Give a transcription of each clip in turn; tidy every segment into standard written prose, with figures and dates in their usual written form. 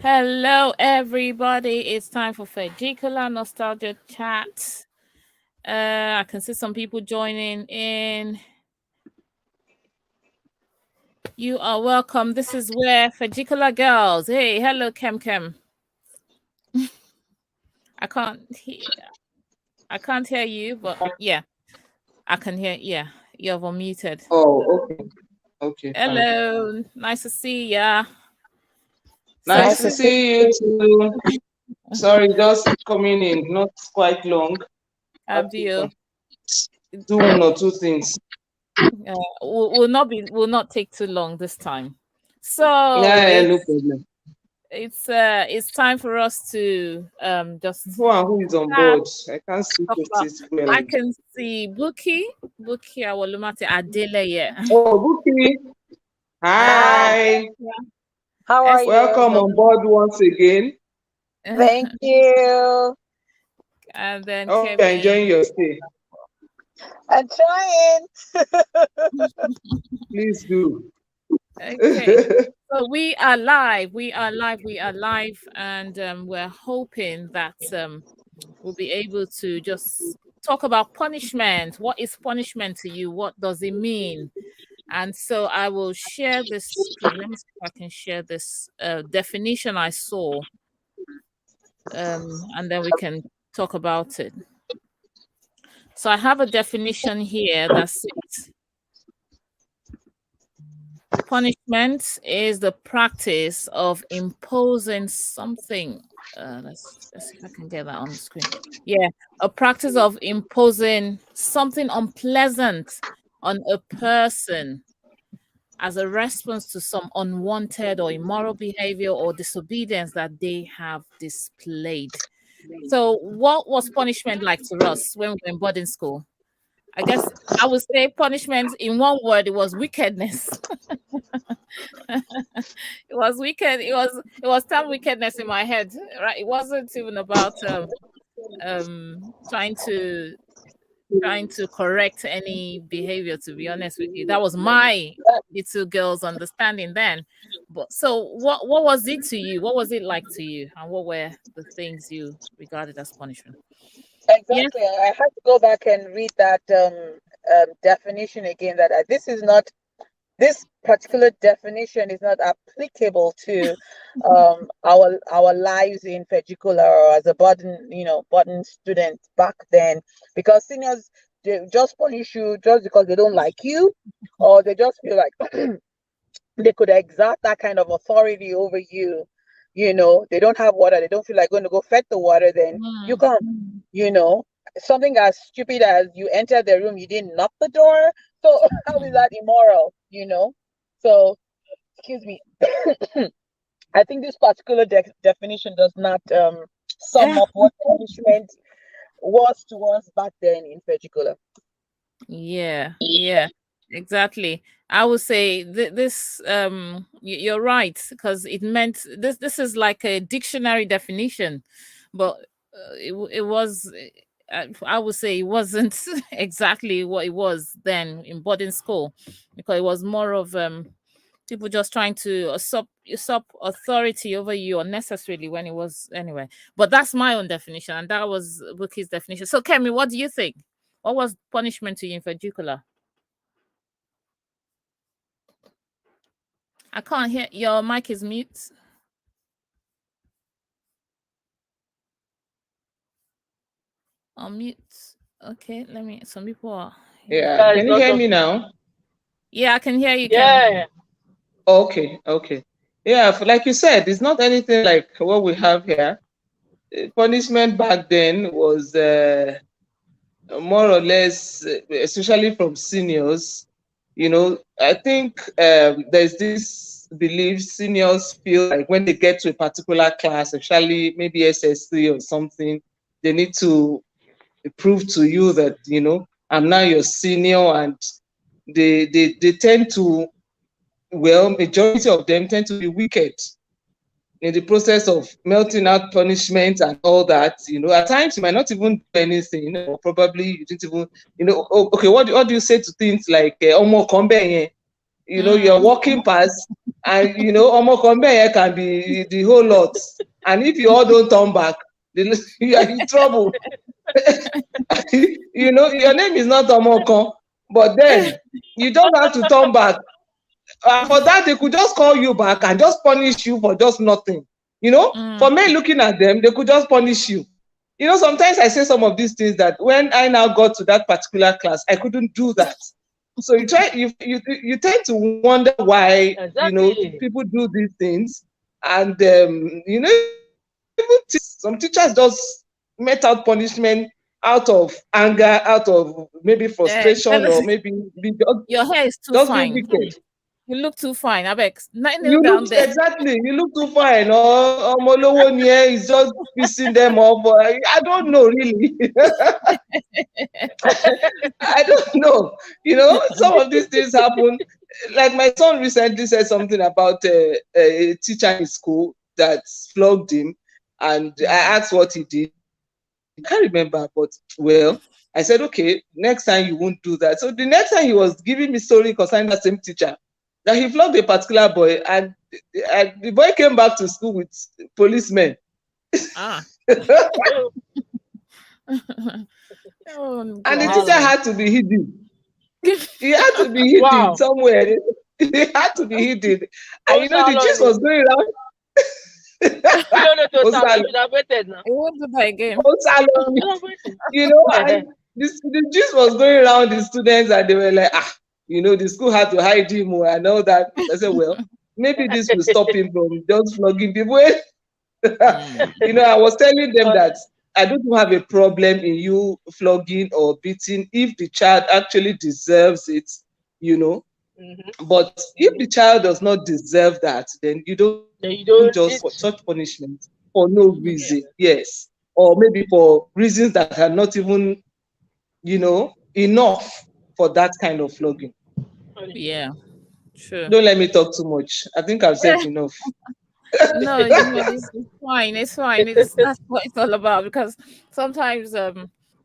Hello, everybody. It's time for Feggicolla Nostalgic Chat. I can see some people joining in. You are welcome. This is where Feggicolla girls. Hey, hello, Kem. I can't hear. I can't hear you, but yeah, I can hear. Yeah, you're unmuted. Oh, okay. Okay, fine. Hello, nice to see ya. So Nice this to is see you too. Sorry, just coming in, not quite long. Have to Abdul. do one or two things. Will not take too long this time. So Yeah, no problem. it's time for us to just Who is on chat, board? I can't see talk about. faces I clearly. can see Buki Awolumati Adele, yeah. Oh, Buki. Hi, Hi. how are you? Welcome on board once again. Thank you. And then Hope you're Kemi. enjoying your stay. I'm trying. Please do. Okay. So we are live. We are live, and we're hoping that we'll be able to just talk about punishment. What is punishment to you? What does it mean? And so I will share this screen. Let me see if I can share this definition I saw, and then we can talk about it. So I have a definition here that says punishment is the practice of imposing something. Let's see if I can get that on the screen. Yeah, a practice of imposing something unpleasant on a person as a response to some unwanted or immoral behavior or disobedience that they have displayed. So, what was punishment like to us when we were in boarding school? I guess I would say punishment in one word, it was wickedness. It was wicked. It was term wickedness in my head, right? It wasn't even about trying to correct any behavior, to be honest with you. That was my little girl's understanding then. But so what was it to you? What was it like to you? And what were the things you regarded as punishment? Yeah. Exactly. I had to go back and read that definition again. That this particular definition is not applicable to our lives in Feggicola or as a boarding student back then, because seniors, they just punish you just because they don't like you, or they just feel like they could exert that kind of authority over you. They don't have water, they don't feel like going to go fetch the water, then you Mm. come. you know Something as stupid as you enter the room, you didn't knock the door. So how is Mm. that immoral? So, excuse me. I think this particular definition does not sum Yeah. up what punishment was to us back then in particular. Yeah, exactly. I would say this you're right, because it meant this is like a dictionary definition, but it was I would say it wasn't exactly what it was then in boarding school, because it was more of people just trying to usurp authority over you unnecessarily, when it was anyway. But that's my own definition, and that was Buki's definition. So Kemi, what do you think? What was punishment to you in Fajikula? I can't hear. Your mic is mute. On mute. Okay, let me. Some people are here. Yeah, Yeah, can it's you hear also me now? Yeah, I can hear you, Kemi. yeah. Okay. Yeah, like you said, it's not anything like what we have here. Punishment back then was more or less, especially from seniors. I think there's this belief seniors feel like when they get to a particular class, especially maybe SS3 or something, they need to prove to you that, I'm now your senior, and they tend to, well, majority of them tend to be wicked in the process of melting out punishment and all that. At times you might not even do anything, or probably you didn't even, okay, what do you say to things like, Omo Kombe, you're Mm. walking past, And Omokombe can be the whole lot. And if you all don't turn back, you are in trouble. Your name is not Omokon, but then you don't have to turn back. For that, they could just call you back and just punish you for just nothing. For me looking at them, they could just punish you. Sometimes I say some of these things that when I now got to that particular class, I couldn't do that. So you tend to wonder why people do these things, and some teachers just met out punishment out of anger, out of maybe frustration, or maybe your hair is too fine. Wicked. You look too fine. I beg. Exactly. You look too fine. Or Molowo is just pissing them off. I don't know really. I don't know. Some of these things happen. Like my son recently said something about a teacher in school that flogged him, and I asked what he did. I can't remember, but I said, okay, next time you won't do that. So the next time he was giving me story concerning that same teacher, that he flogged a particular boy, and the boy came back to school with policemen. Oh, and the teacher had to be hidden. He had to be hidden somewhere. He had to be hidden. And the gist was going around. It won't do that again. And the gist was going around the students, and they were like, the school had to hide him and all that. I said, well, maybe this will stop him from just flogging people. I was telling them that I don't have a problem in you flogging or beating if the child actually deserves it, But if the child does not deserve that, then you don't just for such punishment for no reason. Yes. Or maybe for reasons that are not even, enough for that kind of flogging. Yeah, sure. Don't let me talk too much. I think I've said enough. No, it's fine. It's fine. That's what it's all about, because sometimes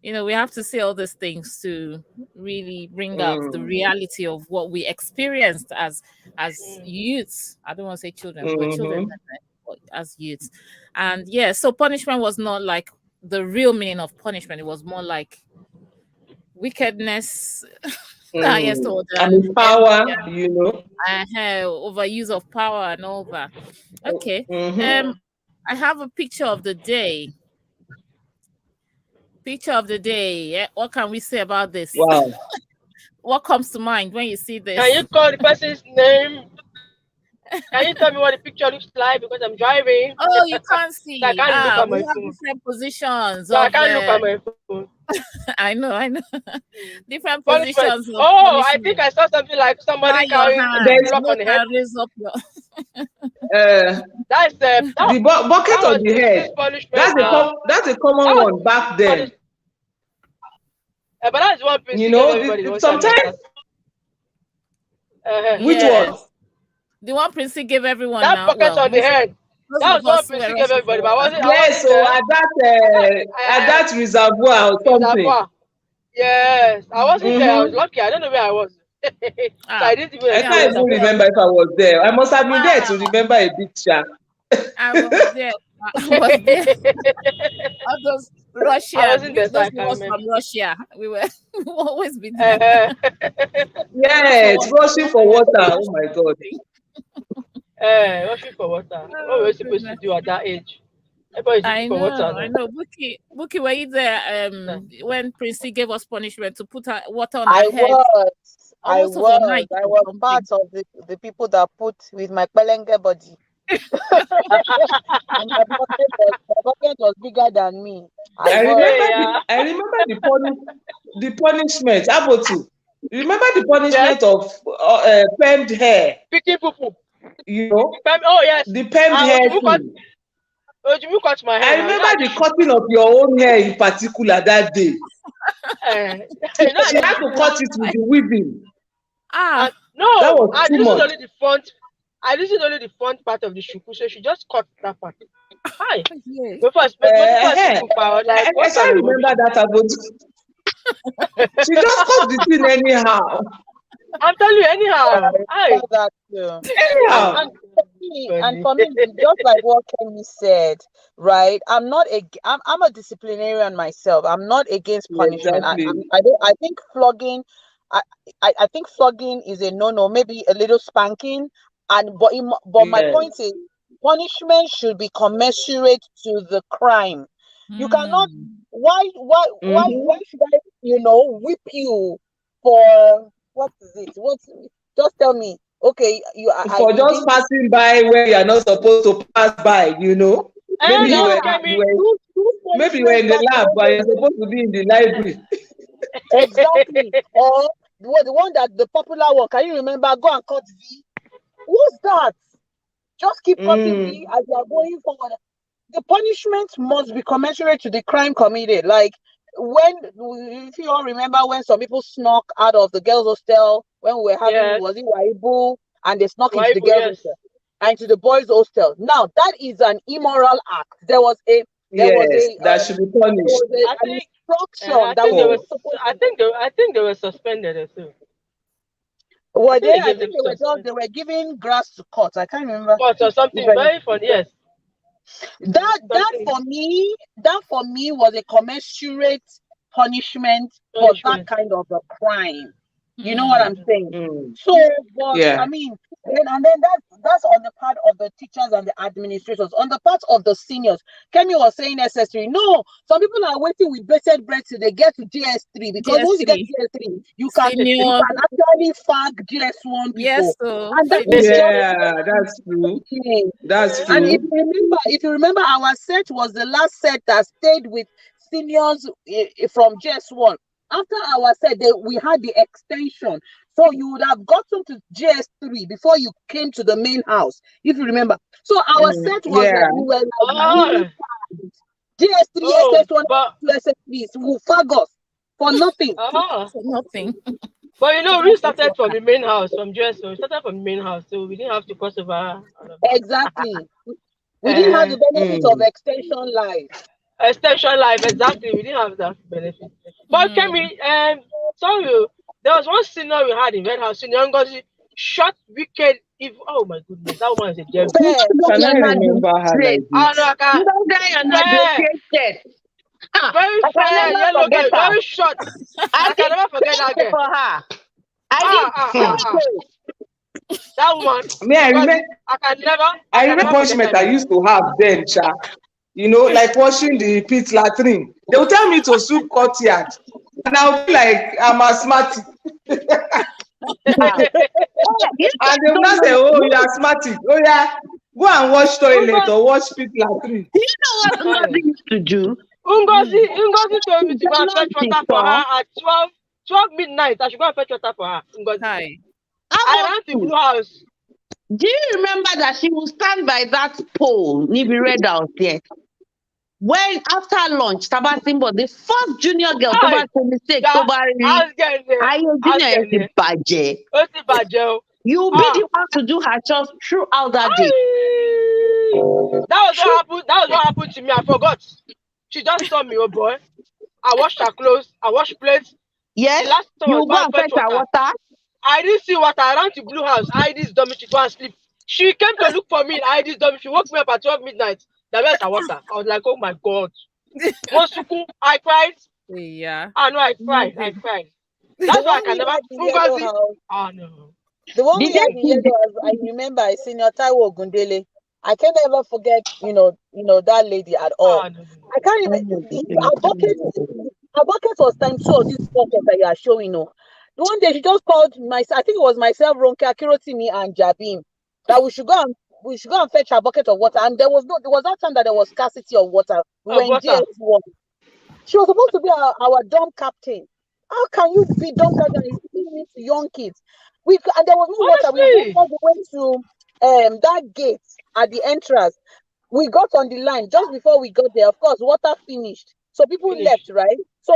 we have to say all these things to really bring out the reality of what we experienced as youths. I don't want to say children, but children as youths. And so punishment was not like the real meaning of punishment. It was more like wickedness, highest order, and power, overuse of power and all that. Okay. I have a picture of the day. Yeah. What can we say about this? Wow. What comes to mind when you see this? Can you call the person's name? Can you tell me what the picture looks like? Because I'm driving. Oh, you can't see. So I can't look at my we have phone. different positions. So I can't look at my phone. I know. Different positions. I think I saw something like somebody carrying a block on the head. Raise up your... That's the bucket on the head. That's a common one back then. But that's one thing. Sometimes. Which one? The one Princey gave everyone. That bucket on the head. That was what Princey gave everybody. But at that reservoir or something. Yes, I wasn't there. I was lucky. I don't know where I was. So I didn't even. I can't even remember if I was there. I must have been there to remember a bit. I was there. All those Russia. I wasn't there. From Russia. We always been there. Yes, rushing for water. Oh my God. Rushing for water. What were we supposed to do at that age? I know. Buki, were you there when Princey gave us punishment to put water on our head? I was part of the people that put with my pelenge body. And my bucket was bigger than me. I remember the punishment. Abotu. Remember the punishment of permed hair? Picking poo-poo. Oh yes. The permed hair. You cut my hair. I remember the cutting of your own hair in particular that day. She had to cut it with the weaving. No, that was too much. I listened only the front part of the shuku, so she just cut that part. Hi. I can't remember that about. She just cut the thing anyhow. I'm telling you, anyhow. I that too. Anyhow. And for me, just like what Kemi said, right? I'm a disciplinarian myself. I'm not against punishment. Exactly. I think flogging. I, I think flogging is a no. Maybe a little spanking, but my point Yes. is, punishment should be commensurate to the crime. You cannot. Mm. Why Mm-hmm. should I, whip you for what is it? Just tell me. Okay, For you just didn't. passing by where you are not supposed to pass by, you know. Maybe you Yeah, were Kemi. you were those maybe you were punishments in the back lab, then but were you're supposed to be in the library. exactly. Or the one that the popular one. Can you remember? Go and cut V. What's that? Just keep cutting V Mm. as you are going forward. The punishment must be commensurate to the crime committed. Like if you all remember when some people snuck out of the girls' hostel when we were having, Yes. was it Waibu, and they snuck into the Waibu, girls' yes. hostel and into the boys' hostel. Now that is an immoral act. There was Yes, a that should be punished I an think instruction I that think we they were were for. supposed to. I think they were suspended too. I Were think they? they I gave think them suspension. they were giving grass to cut. I can't remember Court or if something any. very funny, yes. That Something for me was a commensurate punishment for that punishment. kind of a crime. You know what I'm Mm. saying? Mm. So, but I Yeah. mean, and then that's on the part of the teachers and the administrators. On the part of the seniors, Kemi was saying necessary. No, some people are waiting with bated breath till they get to GS3, because once you get to GS3. GS3, you Senior. can actually fag GS1 Yes, people, so and that is just Yeah, that's true. it. That's And true. if you remember, our set was the last set that stayed with seniors from JS1. After our set, we had the extension. So you would have gotten to JS3 before you came to the main house, if you remember. So our Mm. set was like, Yeah. we were like really Oh, JS3, oh, SS1, but SS3, will fag us for nothing. uh-huh. for nothing. But you So know, we that's what started from worker. the main house, from GSO. We started from the main house, so we didn't have to cross over all of that. Exactly. We didn't have Uh-huh. the benefit of Mm. extension live. Extension life, exactly. We didn't have that benefit. But can Mm. we sorry, oh, there was one senior we had in Red House, senior Ngozi, short wicked if oh my goodness, that woman is a devil. You Fair. don't Can I get not remember her straight. like I know this? I can You don't get you're not fair, created. Ah, very I can fair, never yellow forget girl, her. very short. I I can did never forget that pray girl. for her. I did Ah ah pray. ah ah. That woman, Me, Ngozi, I I can remember never forget her punishment in I my life. used to have then, Cha. You know, like washing the pit latrine. They will tell me to sweep courtyard. And I'll be like, I'm asthmatic. Ah. Oh, you And guys they will don't not know. say, oh, you're asthmatic. Oh, yeah, go and wash toilet or wash pit latrine. Do you know what Ngozi, Ngozi used to do? Mm. Ngozi told me to go and Jealous fetch water for before. her at 12 midnight. I should go and fetch water for her. Ngozi. Hi. How I about ran to you? Blue House. Do you remember that she will stand by that pole, Nibi Red House there? When after lunch, Tabasimbo, the first junior girl, Toba Hi, mistake, that Toba Ri, ask girl there. Aye Ask junior girl is the there. budget. Ó ti bàjẹ́ o. You will be Ah, the one to do her chores throughout that day. aye. That was what happened to me. I forgot. She just saw me, oh boy. I washed her clothes. I washed plates. The Yes, last one you was will go go and and fetch fetch her water. water. I didn't see water. I ran to Blue House. I this dormitory go and sleep. She came to look for me in I this dormitory. She woke me up at 12 midnight. That where's her water? I was like, oh my god. Mosuku, I cried. Yeah. Ah no, I cried. I Imagine. cried. The That's why I one can we never had in Yellow Ngozi. House. Ah no. The one Did we had they in see Yellow House, I remember I Senior Taiwo Gundele. I can never forget, that lady at all. Ah no, no, no. I can't even our bucket was times two of this bucket that you are showing. The one day she just called I think it was myself, Ronke, Akirotimi, and Jabim, that we should go and fetch a bucket of water. And there was that time that there was scarcity of water. We were Of in water. JS1. She was supposed to be our dorm captain. How can you be dorm captain and you need young kids? And there was no water. We went Honestly. all the way to that gate at the entrance. We got on the line just before we got there. Of course, water finished, so people Finish. left, right? So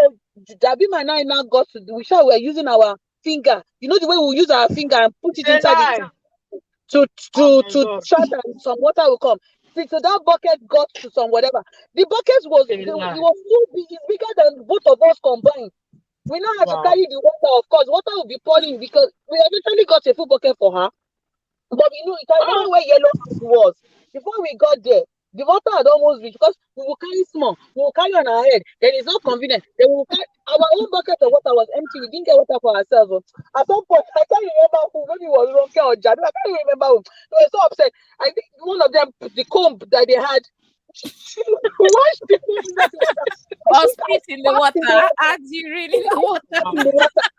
Dabim and I now got to. We were using our finger. You know the way we use our finger and put it Say inside the lie. tank to Oh to my to god. shut and some water will come. So that bucket got to some whatever. The bucket was Say it lie. was so big, it's bigger than both of us combined. We now had to Wow. carry the water. Of course, water will be pouring because we eventually got a full bucket for her. But you know where yellow house was. Before we got there, the water had almost reached because we will carry small, we will carry on our head. Then it's not convenient. Then we will carry our own bucket of water was empty. We didn't get water for ourselves. At some point, I can't remember who, maybe it was Ronke or Jadu. I can't remember who. They were so upset. I think one of them, the comb that they had, washed the comb in that water. Or spit in the water. Add urine in the water. In the water.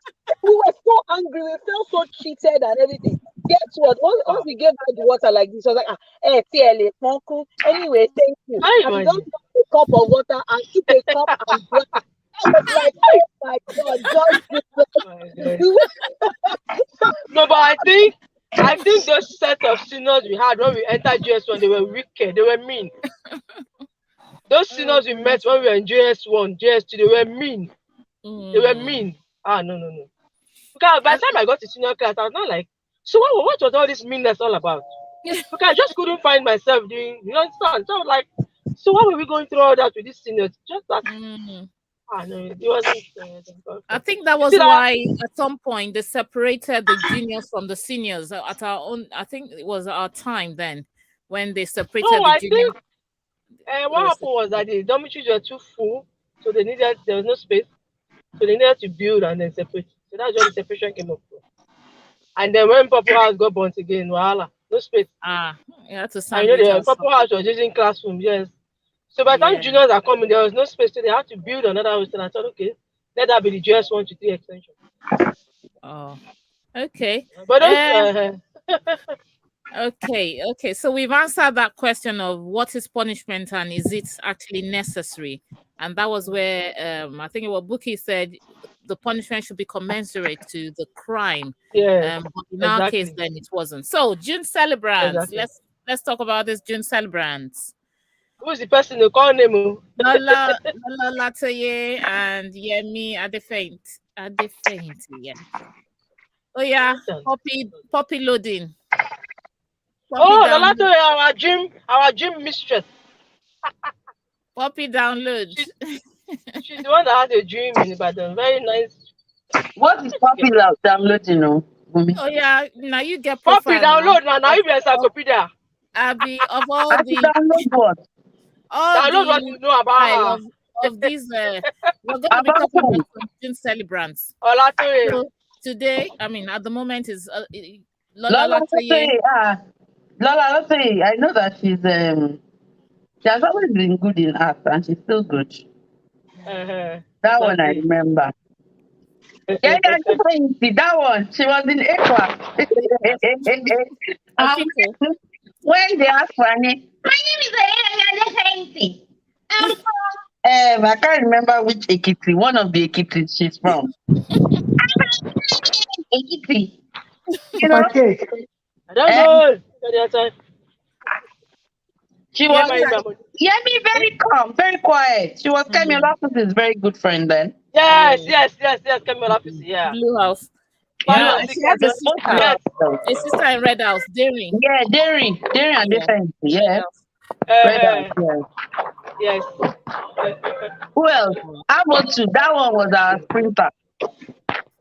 We were so angry. We felt so cheated and everything. Guess what? Once we gave her the water like this, I was like, anyway, thank you. And we don't took a cup of water and took a cup and drank. I was like, oh my God, just No, but I think those set of seniors we had when we entered GS1, they were wicked, they were mean. Those seniors we met when we were in GS1, GS2, they were mean. They were mean. No. Because by the time I got to senior class, I was not like, so what was all this meanness all about? Because I just couldn't find myself doing, you understand? So I was like, so why were we going through all that with these seniors? Just that. No, it wasn't. I think that was why at some point they separated the juniors from the seniors at our own. I think it was our time then when they separated the juniors. What happened was that the dormitories were too full, so there was no space, so they needed to build and then separate. So that's where the separation came up from. And then when Purple House got burnt again, voila, no space. You had to I know the Purple House was using classroom, yes. So by the time juniors are coming, there was no space, so they had to build another hostel. I thought, okay, let that be the GS1 to 3 extension. Oh, okay. But okay. So we've answered that question of what is punishment and is it actually necessary? And that was where I think what Buki said, the punishment should be commensurate to the crime. Yeah. But in our case, then it wasn't. So June celebrants. Let's talk about this June celebrants. Who's the person who call name? Lola Latoye and Yemi Adefaint. Yeah. Oh yeah, Poppy loading. Lola Latoye, our gym mistress. Poppy download. She's the one that has a dream in Ibadan. Very nice. What is Poppy downloading? Oh yeah, now you get Poppy download now you be encyclopedia. Abby of all the download what? Download what you know about of these we're going to be talking about June celebrants. So today, I mean at the moment is Lola Latoye. Lola Latoye, I know that she has always been good in art and she's still good. That one I remember. Yeah, that one. She was in Equa. When they asked for her name, my name is Ayala. I'm from I can't remember which Ekiti. One of the Ekiti she's from. Ekiti. You know? Okay. I don't know. She was Yemi, very calm, very quiet. She was Kemi Olafusi's very good friend then. Yes, Kemi Olafusi, yeah. Blue House. Yeah, she has a sister in Red House, Daring. Yeah, Daring and different. Yeah. Red House, yes. Who else? Abotu, that one was our sprinter.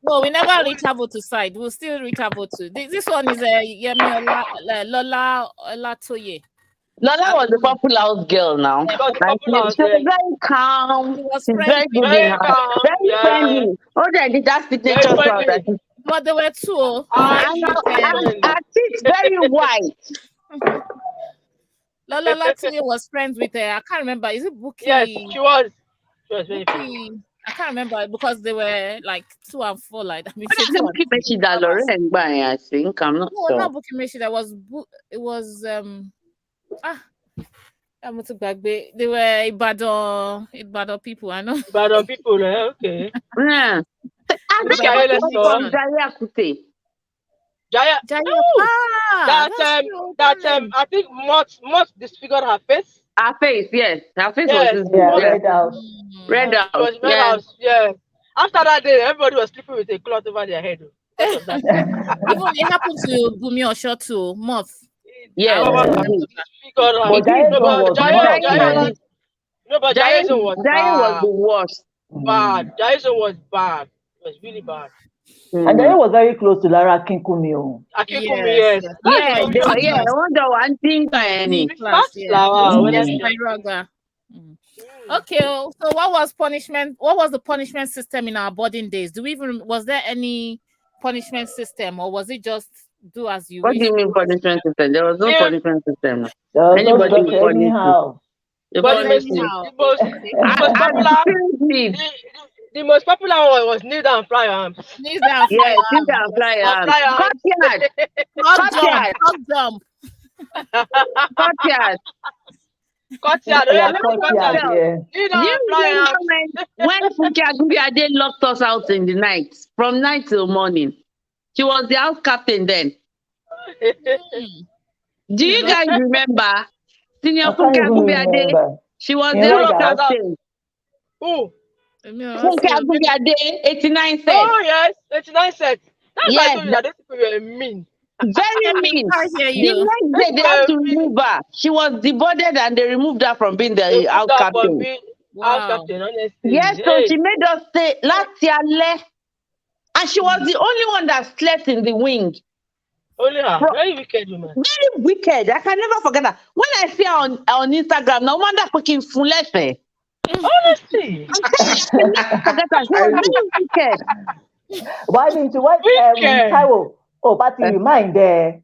No, we never reach Abotu side. We'll still reach Abotu. This one is Yemi Lola Latoye. Lola was the popular house girl now. She was very calm. She was very good. Very friendly. They did that signature. But there were two. Her teeth very white. Lola Latoye was friends with her. I can't remember. Is it Buki? Yes, she was. She was very Buki. I can't remember because they were like 2 and 4. Like I mean, Buki Meshida Lauren, I think. I'm not sure. No, not Buki Meshida. It was they were Ibadan people. I know. Ibadan people, okay. Yeah. Jaya. I think much disfigured her face. Her face, yes. Her face was Red House. Red House. It was Red House, yeah. After that day, everybody was sleeping with a cloth over their head. Even it happened to Bumi Osho too, Moth. Yeah. But Jason was the worst. Bad. Jason was bad. was really bad. And then it was very close to Lara Kinkumi. Akinkumi, yes. Yes. Yeah, they were, Yeah. I wonder one thing by any. Class, yeah. Flower. When Yes, I by Raga. Okay, so what was punishment? What was the punishment system in our boarding days? Was there any punishment system, or was it just do as you What wish? do you mean punishment system? There was no punishment system. There was no Anybody structure would punish you. anyhow. The but the punishment. most popular, the most popular one was kneel down, fly your arms. Kneel down, fly Yeah, your kneel arms. down, fly your arms. Fly your arms. Courtyard. Hot jump, Courtyard. hot jump. Courtyard. Courtyard. Yeah, Yeah, courtyard, courtyard. yeah. Kneel Do you down, fly your remember arms. when Funke Agunbiade locked us out in the night, from night till morning? She was the house captain then. Do you guys remember? Senior I can't Funke even Agunbiade, remember. she was You the like house that? captain. Who? Funke Agunbiade, 89 cents. Oh yes, 89 cents. That's why I Yes, told you that these people were mean. very mean. I hear The you. next day, they had to remove her. She was deboarded and they removed her from being the house captain. House captain, honestly. Yes, so she made us stay last year, and she was the only one that slept in the wing. Only her. Very wicked woman. Very wicked. I can never forget that. When I see her on Instagram, no wonder fucking Fulefe. Honestly. I can never forget that. She was very wicked. Why didn't you? Why, Taiwo? Oh, but you remind there.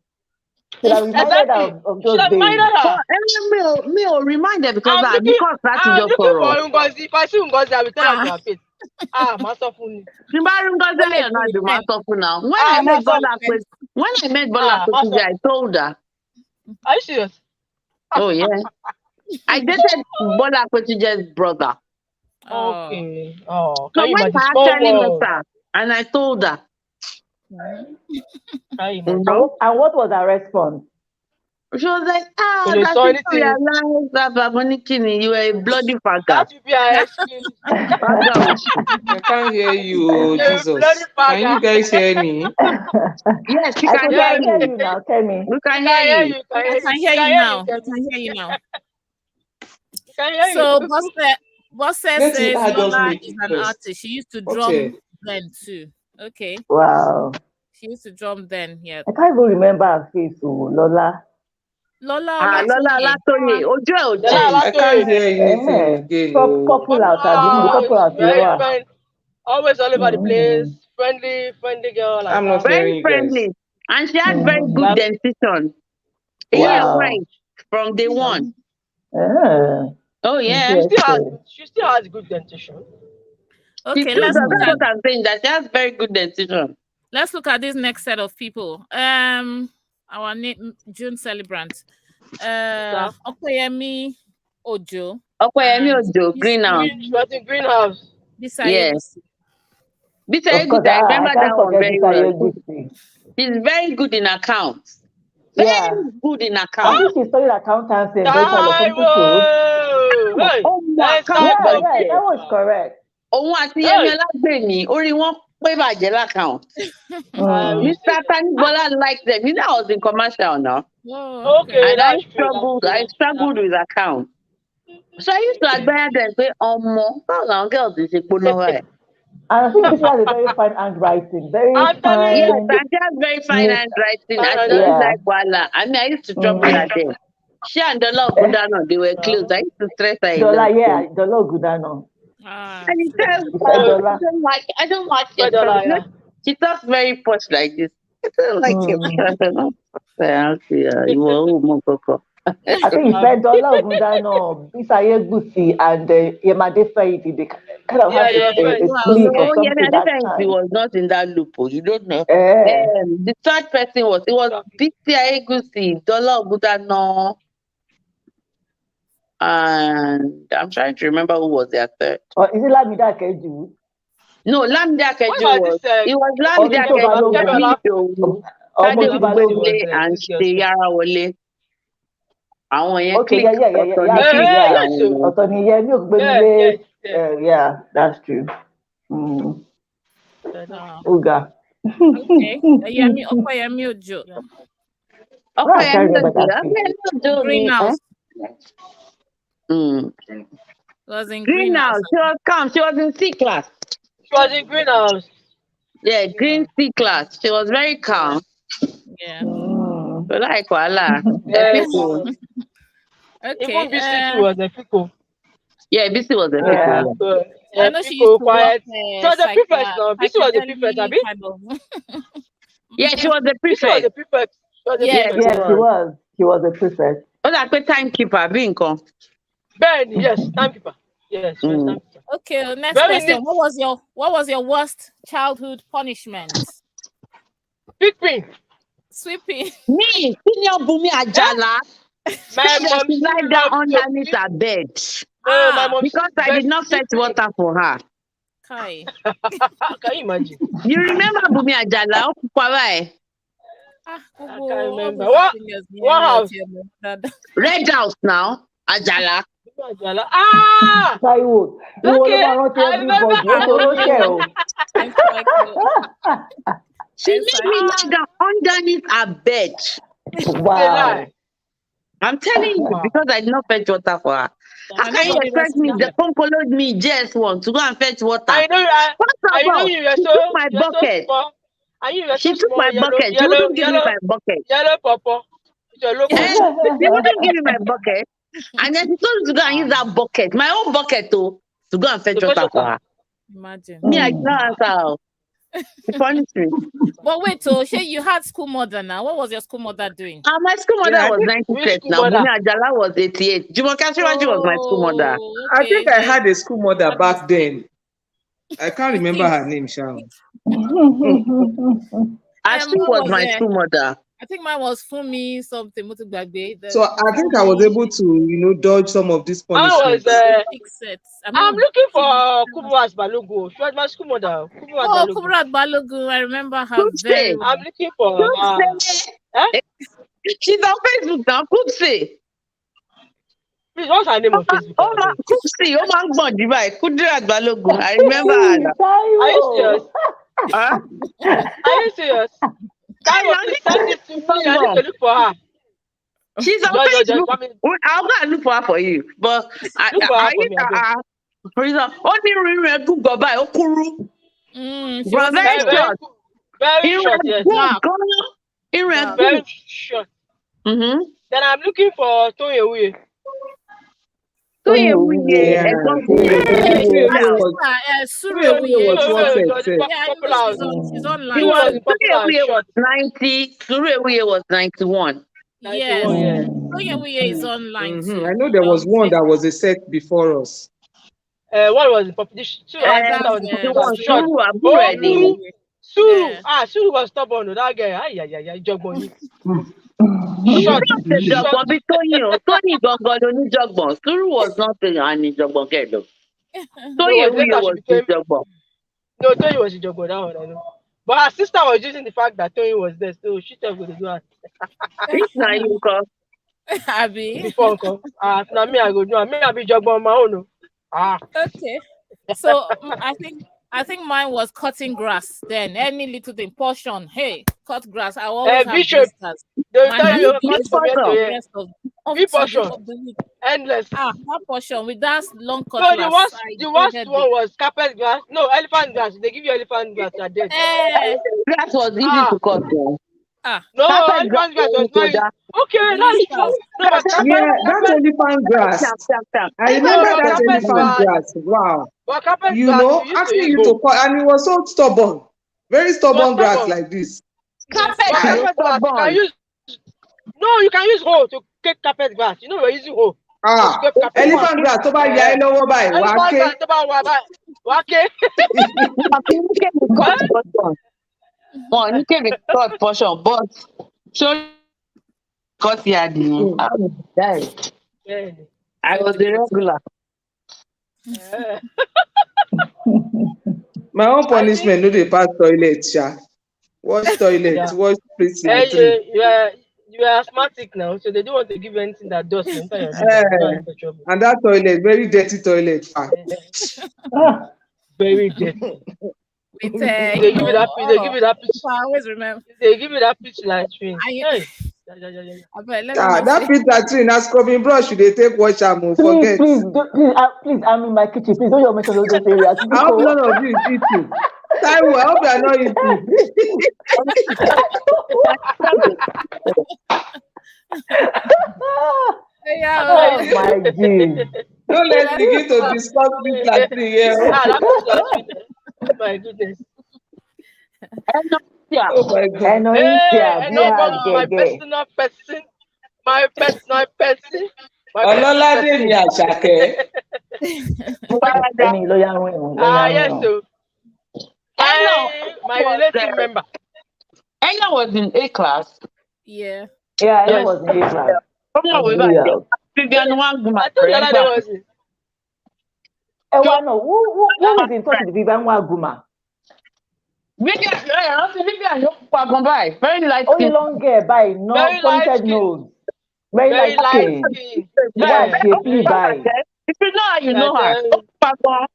Should have reminded her of those days. Me remind her because I'm looking for Ngozi. If I see Ngozi, I will tell her to her face. Master Funi. When I met Bola Kotuji, I told her. Are you serious? Oh yeah. I dated Bola Kotuji's brother. Okay. Oh, so when I actually met her, and I told her. And what was her response? She was like, that's when you realize that you were a bloody faggot. That would be her excuse. I can't hear you, Jesus. Can you guys hear me? Yes, we I can hear you now. Tell me. We can hear you. I can hear you now. I can hear you now. So, Boss says Lola is an artist. She used to drum then too. Okay. Wow. She used to drum then, yeah. I can't even remember her face, Lola. Lola Latoye. I can't hear anything again. Popular, always all over the place. Friendly girl. Like I'm not very friendly. And she had very good dentition. Wow. Right from day one. Oh yeah. She still has good dentition. Okay, that's what I'm saying. That she has very good dentition. Let's look at this next set of people. Our June celebrant. Okoyemi Ojo. Greenhouse. She was in Greenhouse. Yes. I remember that one very well. She's very good in accounts. Very good in accounts. I think she studied accountancy and that was correct. Mr. Tanibola liked them. I was in commercial now. Okay. And I struggled with accounts. So I used to admire them say, how girls is I think she has a very fine handwriting. Very fine. Yes, she has very fine handwriting. I don't like Wala. I mean, I used to trouble her then. She and Dola Gudano, they were close. I used to stress her. Dola Gudano. And he says, I don't like it. She talks very posh like this. I don't like him. I think he said Dola Gudano, Bisaye Gusi, and Yemade Faidi. They kind of had a split or something that time. He was not in that loop. You don't know. The third person was Bisaye Gusi, Dola Gudano. And I'm trying to remember who was their third. Or is it Lamida Keju? No, Lamida Keju was. It was Lamida Keju, and Steyara Wole. Yeah, that's true. Uga. Okay. Okoyemi Ojo. Greenhouse. Was in Greenhouse. She was in C class. She was in Greenhouse. Yeah, green C class. She was very calm. Yeah. Like Wala. Yes. Okay. Even BC too was a pico. Yeah, BC was a Yeah. pico. I know she used to quiet. work So the prefect now. BC was the prefect, psychedelic Abi? kind of. Yeah, she was the BC was the prefect. prefect. She was the Yes. prefect. Yes, he was. He was a prefect. Oh, like a timekeeper, Binko. Ben, yes, timekeeper. Yes, she was timekeeper. Okay, next Very question. neat. What was your worst childhood punishment? Pick me. Sweeping. Me, senior Bumi Ajala. My mom She lie down underneath her bed. No, my mom. Because I did not fetch water for her. Kai. Can you imagine? You remember Bumi Ajala? I can't remember. What house? Red House now, Ajala. Taiwo, Okay, I remember. She made me lie down underneath her bed. Wow. I'm telling you, because I did not fetch water for her. How can you expect me? The pump followed me JS1 to go and fetch water. I know. You were she took my bucket. She took my bucket. She wouldn't give me my bucket. Yellow purple. She wouldn't give me my bucket. And then she told me to go and use that bucket, my own bucket, to go and fetch water for her. Imagine. Me, I did not answer. She punished me. But wait, you had school mother now. What was your school mother doing? My school mother was 96 now. Bumi Ajala was 88. Jumoke Asiwaju was my school mother. Okay. I think I had a school mother back then. I can't remember her name, Sharon. She was my school mother. I think mine was Fumi something. So I think I was able to, dodge some of these punishments. I'm looking for Kubras Balogu. She was my school mother. Kubras Balogu. I remember her very well. I'm looking for her. She's on Facebook now. Kupsi. Please, what's her name on Facebook? Kupsi. Kubras Balogu. I remember her. Are you serious? Are you serious? Please send it to me. I need to look for her. She's on Facebook. I'll go and look for her for you. But very short. Very short. Then I'm looking for Toyewe. She's online. Surewiye was 91. Yes. Toyewe is online. I know there was one that was a set before us. What was the population? Suru was stubborn. That guy. Tony Gongo Suru was not an Jogbo girl. Tony was Jogbo. No, Tony was Jogbo. That one I know. But her sister was using the fact that Tony was there, so she said we do it. Abby. Before uncle. Now me I go do. Me I be Jogbo on my own. Okay. So I think mine was cutting grass. Then any little thing, portion. Hey, cut grass. I always have blisters. They'll tell you portion. Endless. That portion with that long cut. No, the worst one was carpet grass. No, elephant grass. They give you elephant grass. You're dead. Grass was easy to cut. No, elephant grass was very okay. That's that's elephant grass. I remember that elephant grass. Wow. Asking you to cut, and it was so stubborn, very stubborn grass like this. Carpet grass. You can use hoe to take carpet grass. We're using hoe. Elephant grass. To buy yellow buy. Elephant grass. To buy wake. You can cut portion, but so cut here. I was the regular. My own punishment no dey pass toilet, sha. Wash toilet, wash prison. You are asthmatic now, so they don't want to give you anything that does enter your body. And that toilet, very dirty toilet. Very dirty. They give you that pitch. I always remember. They give you that pitch like tree. That pitch latrine, na scrubbing brush you dey take wash am. Forget. Please, I'm in my kitchen. Please don't mention those areas. I hope none of you is eating. Taiwo, I hope you are not eating. Oh my God. Don't let's begin to discuss this last thing here. That was last week. Oh my goodness. Oh my God. Eno Hey, India, and not Bia my Gege. personal person. My personal person. My Ọlọ́ládé mi Àṣàkẹ́. Eni lawyer win. Yes, so my relative member. Ella was in A class. Yeah. Yeah, Yes. Eno was in A class. Hallelujah. Vivian Wanguma. I thought that was it. No, who is in touch with Vivian Waguma? Vivian, very light Only skin. long hair by no Very light pointed skin. nose. Very light skin. Why Yeah. shapely by? If you know her, you know her.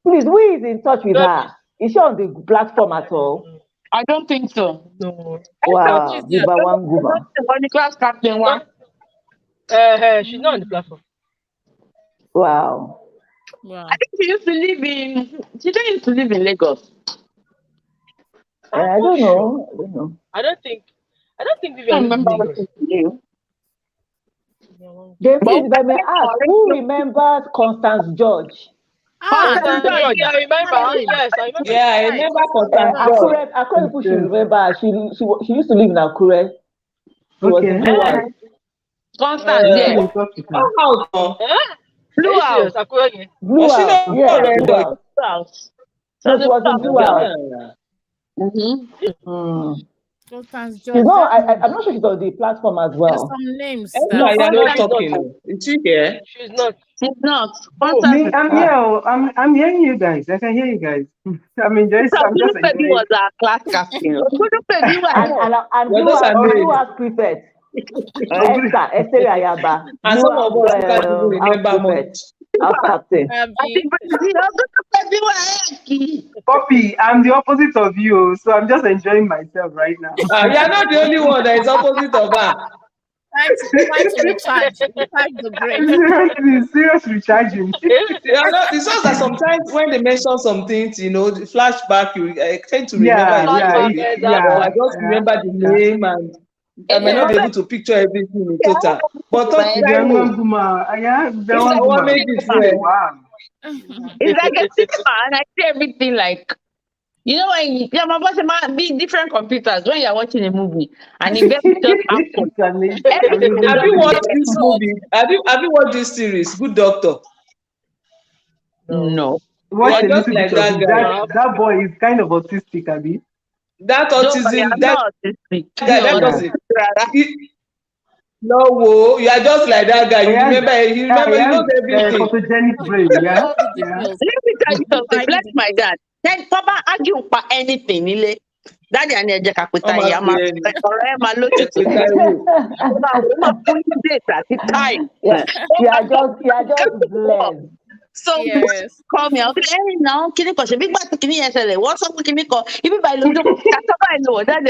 Please, who is in touch with her? Is she on the platform at all? I don't think so. No. Wow, Vivian Waguma. On the class captain one. She's not on the platform. Wow. I think she used to live in Lagos. I don't know. I don't think Vivian lives in Lagos. Then please, if I may ask, who remembers Constance George? Constance George. Yeah, I remember. Yes, I remember. Yeah, I remember Constance George. Akure people should remember. She used to live in Akure. She was in Blue House. Constance, yeah. Blue House. Blue House. Yeah, Blue House. So she was in Blue House. Constance George. I'm not sure she's on the platform as well. There's some names. No, you're not talking. Is she here? She's not. She's not. Me, I'm here. I'm hearing you guys. I can hear you guys. I'm just Baby was our class captain. and Blue House prefect. Esther Ayaba. And some of us can't remember much. Our captain. Poppy, I'm the opposite of you, so I'm just enjoying myself right now. You're not the only one that is opposite of her. Trying to recharge the brain. Serious recharging. It's just that sometimes when they mention some things, the flashback, I tend to remember. I just remember the name and I may not be able to picture everything in total. But Wow. It's like a cinema, and I see everything like, when my boss be different computers when you're watching a movie and it just happens. Have you watched this movie? Have you watched this series, Good Doctor? No. Watch just like that boy is kind of autistic, Abby. That autism, that doesn't. No, you are just like that guy. You remember, he knows everything. Photogenic brain, yeah. Let me tell you something. Bless my dad. Then Papa argue about anything. Daddy and Eje Kakuta Yama. You are just blessed. So yes. Call me. I'll be hey, now, can you call big bad can you say what's up can you call? Even by Ludo, I know that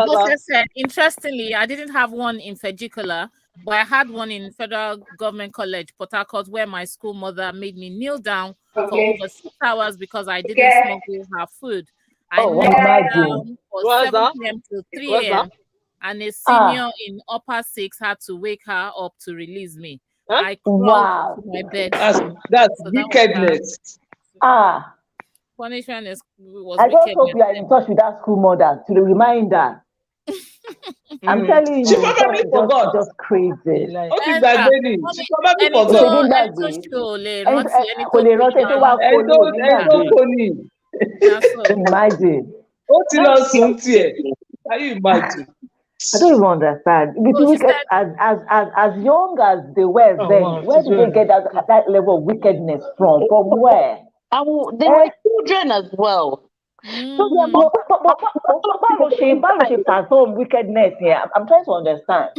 Bose said, interestingly, I didn't have one in Feggicolla, but I had one in Federal Government College, Port Harcourt, where my school mother made me kneel down for over 6 hours because I didn't smuggle her food. I knelt down for 7 p.m. to 3 a.m. and a senior in upper 6 had to wake her up to release me. I crawled to my bed. That's wickedness. Punishment was I just hope you are in touch with that school mother to remind her. I'm telling you, she probably forgot. Just crazy. Okay, that baby. She probably forgot. Imagine. Can you imagine? I don't even understand. As young as they were then, where did they get that level of wickedness from? From where? They were children as well. She perform wickedness here. I'm trying to understand.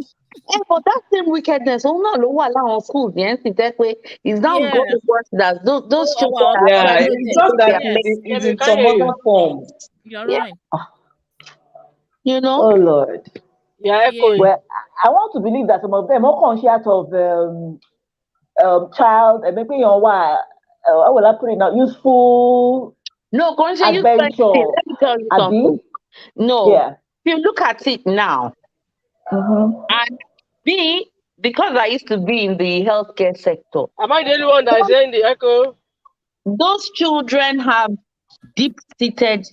For that same wickedness, school, it's now going towards that. Those children. It's just that it's in some other form. You're right. You know? Oh Lord. Yeah, echoing. Well, I want to believe that some of them are conscious of child and maybe on what how will I put it now? Useful No, conscious adventure. let me tell you something. No, Yeah. if you look at it now, and me, because I used to be in the healthcare sector. Am I the only one that's saying the echo? Those children have deep-seated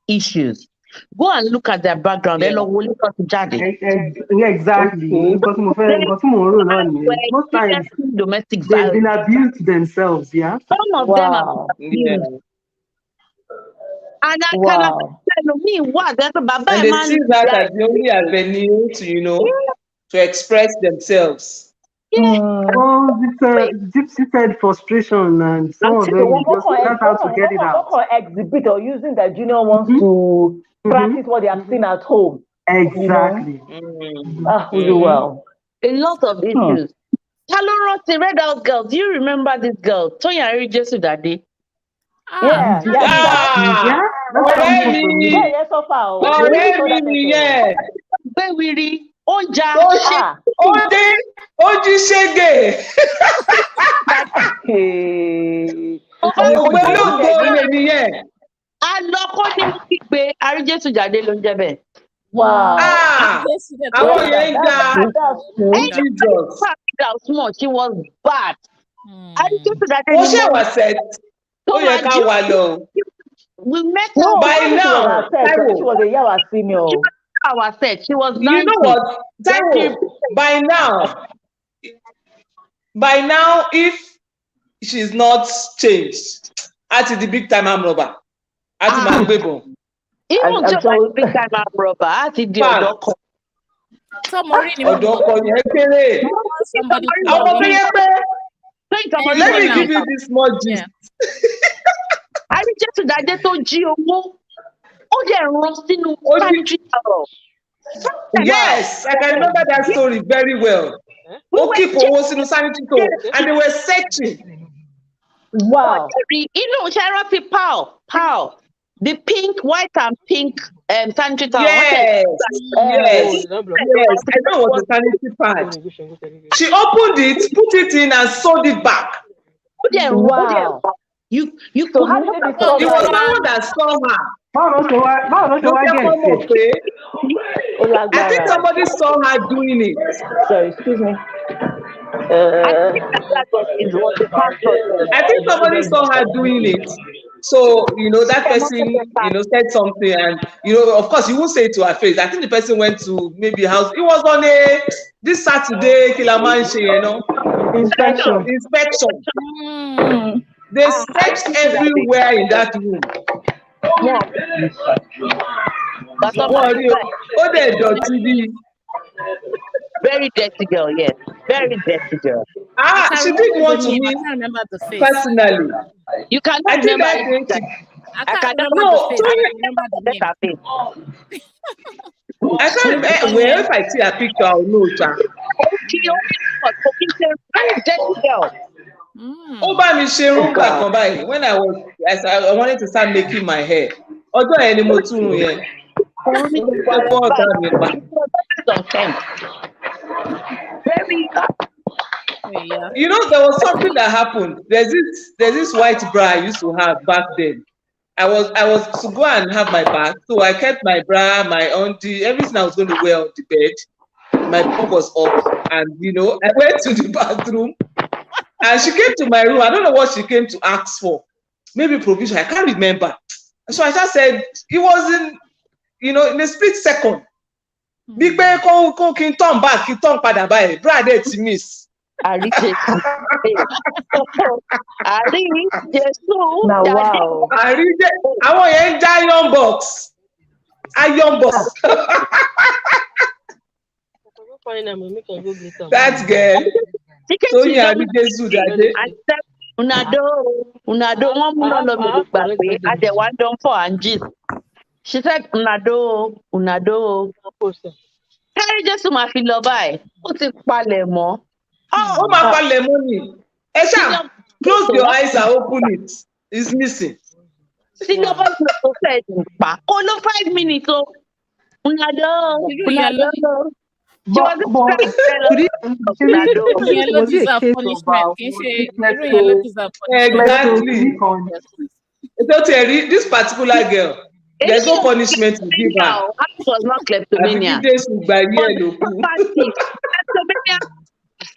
issues. Go and look at their background. Yeah. They will look at Exactly. Okay. Because most times experiencing domestic they've been violence. abused themselves, yeah. Some of them have been Yeah. abused. And I Wow. cannot me what that's about. And they see that as the only avenue to, to express themselves. Well, it's a deep-seated frustration, and some of them you just can't how to get it out. Exhibit or using the junior ones to practice what they have seen at home. Exactly. We do well. A lot of issues. Taloro, the Red House girl. Do you remember this girl? Tonya Arijesu that day. Yeah. Already. Yeah, so far. Already, yeah. Bewiri, Oja, Oji Shege. Alọ́kọ́ ni mo fi pe Arijesu jáde ló ń jẹ́ bẹ́ẹ̀. Wow. Àwọn yẹn ń ga small, she was bad. Arijesu jáde ni mo wá set. Ó yẹ ká wà lọ. We met her by now. She was a Yawa senior. Our set. She was 90. You know what? Taiwo, by now, if she's not changed, at the big time I'm robber. At my baby. Even just like big time I'm robber, at the Odoko. Somebody let me give you this small gist. I just that they told Gio. Oh, they're roasting country. Yes, I can remember that story very well. Okay, for sanity and they were searching. Wow. You know, charity pow. The pink, white, and pink sanitary towel. Yes. I know it was a sanitary pad. She opened it, put it in, and sewed it back. Wow. You so how did it was someone that saw her. I think somebody saw her doing it. Sorry, excuse me. I think somebody saw her doing it. So, that person, said something, and, of course, you won't say it to her face. I think the person went to maybe house. It was on this Saturday, Kilamanshi, inspection. They searched everywhere in that room. Very dirty girl, yes. Very dirty girl. She did want to me personally. You cannot remember it. I can't remember the face. I can't remember. Well, if I see a picture, I'll know. Very dirty girl. When I wanted to start making my hair. Very there was something that happened. There's this white bra I used to have back then. I was to go and have my bath, so I kept my bra, my undie, everything I was going to wear on the bed. My pump was up, and I went to the bathroom, and she came to my room. I don't know what she came to ask for. Maybe provision. I can't remember. So I just said it wasn't, in a split second. Big Bear can turn back, he turn pada by. Brother, it's miss. Now wow. I want to iron box. That girl. Sonia Arijesu that day. Unado, one more at the one done for Angie. She said, Unado. Carry just to my feel by. Put it palemo. Oh, my palemoni. Esha, close your eyes and open it. It's missing. See, nobody said, only 5 minutes. But was it a case of exactly. This particular girl, there's no punishment to give her. It was not kleptomania.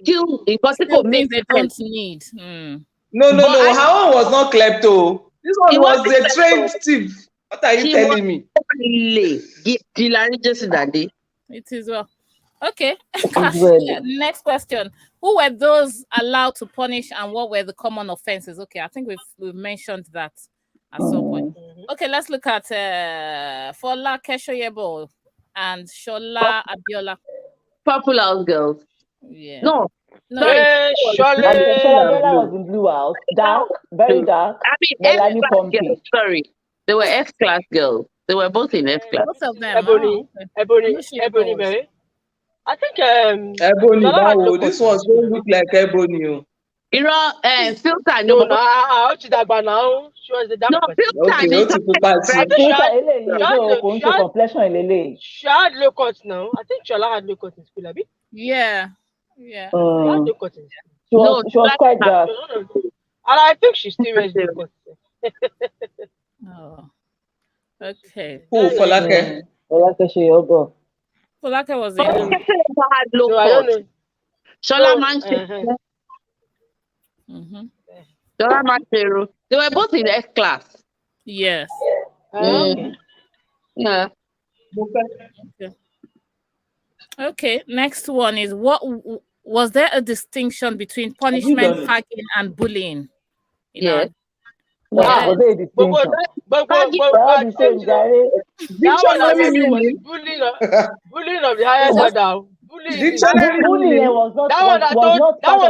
Still things they don't need. No. Her own was not klepto. This one was a trained thief. What are you telling me? It is well. Okay. Next question. Who were those allowed to punish and what were the common offenses? Okay, I think we've mentioned that at some point. Okay, let's look at Fola Keshoyebo and Shola Abiola. Purple House girls. Yeah. No. Shola Abiola was in Blue House. Dark, very dark. Melanie Pompey. Sorry. They were F-class girls. They were both in F-class. Both of them. Ebony Berry. I think Ebony. This one's going to look like Ebony. You know, Filter. No, now. She was the dark person. She had low cuts now. I think Shola had low cuts in school, Abi. Yeah. She had low cuts in school. She was quite dark. And I think she still wears low cuts. Oh. Okay. Who? Folake? Folake was in. Had low cuts. Shola Manchester. Shola Manchester. They were both in F class. Yes. Yeah. Okay. Next one is what was there a distinction between punishment, fagging, and bullying? Yes. Was there a distinction? But bullying of the highest order. Bullying was not